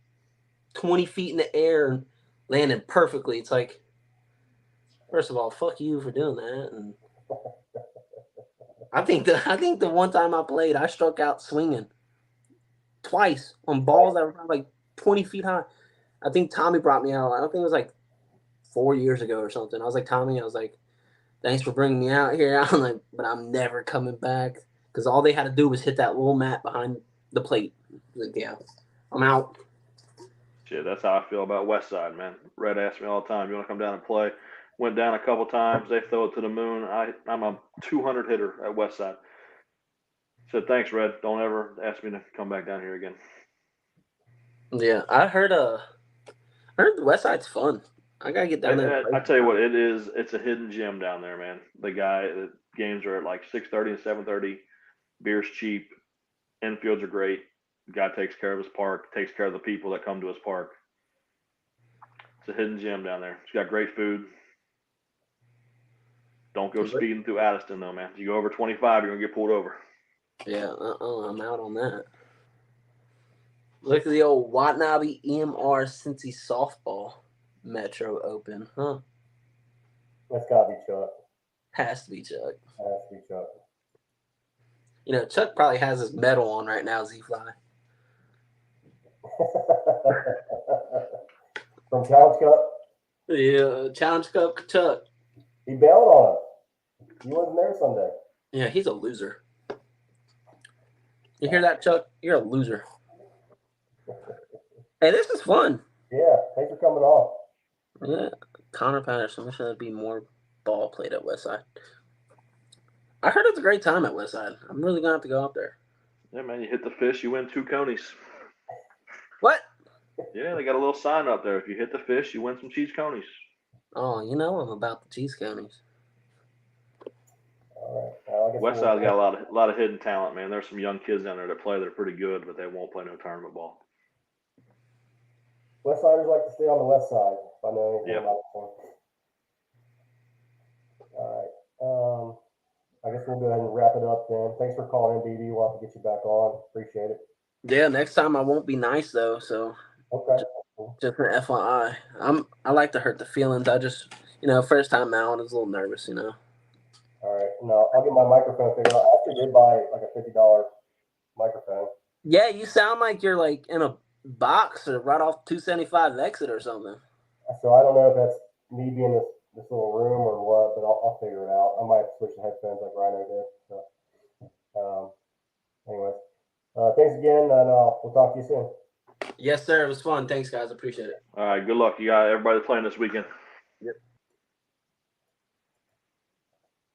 20 feet in the air and landing perfectly. It's like, first of all, fuck you for doing that. And I think the one time I played, I struck out swinging twice on balls that were like 20 feet high. I think Tommy brought me out. I don't think it was like 4 years ago or something. I was like, Tommy, thanks for bringing me out here. I'm like, but I'm never coming back because all they had to do was hit that little mat behind the plate. Like, yeah, I'm out. Shit, that's how I feel about West Side, man. Red asks me all the time, you want to come down and play? Went down a couple times. They throw it to the moon. I'm a 200 hitter at West Side. Said, thanks, Red. Don't ever ask me to come back down here again. Yeah, I heard the West Side's fun. I gotta get down there. I tell you what, it is. It's a hidden gem down there, man. The games are at like 6:30 and 7:30. Beer's cheap. Infields are great. The guy takes care of his park. Takes care of the people that come to his park. It's a hidden gem down there. It's got great food. Don't go speeding through Addiston though, man. If you go over 25, you're gonna get pulled over. Yeah, I'm out on that. Look at the old Watanabe EMR Cincy softball Metro Open, huh? That's gotta be Chuck. Has to be Chuck. Has to be Chuck. You know, Chuck probably has his medal on right now, Z-Fly. From Challenge Cup? Yeah, Challenge Cup Chuck. He bailed on us. He wasn't there Sunday. Yeah, he's a loser. You hear that, Chuck? You're a loser. Hey, this is fun. Yeah, thanks for coming on. Yeah, Connor Patterson. Wish there'd be more ball played at Westside. I heard it's a great time at Westside. I'm really gonna have to go up there. Yeah, man. You hit the fish, you win 2 conies. What? Yeah, they got a little sign up there. If you hit the fish, you win some cheese conies. Oh, you know I'm about the cheese conies. All right. Well, I guess Westside's got a lot of hidden talent, man. There's some young kids down there that play that are pretty good, but they won't play no tournament ball. Westsiders like to stay on the west side, if I know anything Yep. about them. All right. I guess we'll go ahead and wrap it up then. Thanks for calling in, BB. We'll have to get you back on. Appreciate it. Yeah, next time I won't be nice though, so Okay. just an FYI. I like to hurt the feelings. I just first time out, I was a little nervous, All right. No, I'll get my microphone figured out. I actually did buy like a $50 microphone. Yeah, you sound like you're like in a box or right off 275 exit or something. So I don't know if that's me being in this little room or what, but I'll figure it out. I might switch the headphones like Rhino did. So, anyways, thanks again, and we'll talk to you soon. Yes, sir. It was fun. Thanks, guys. Appreciate it. All right, good luck. You got everybody playing this weekend.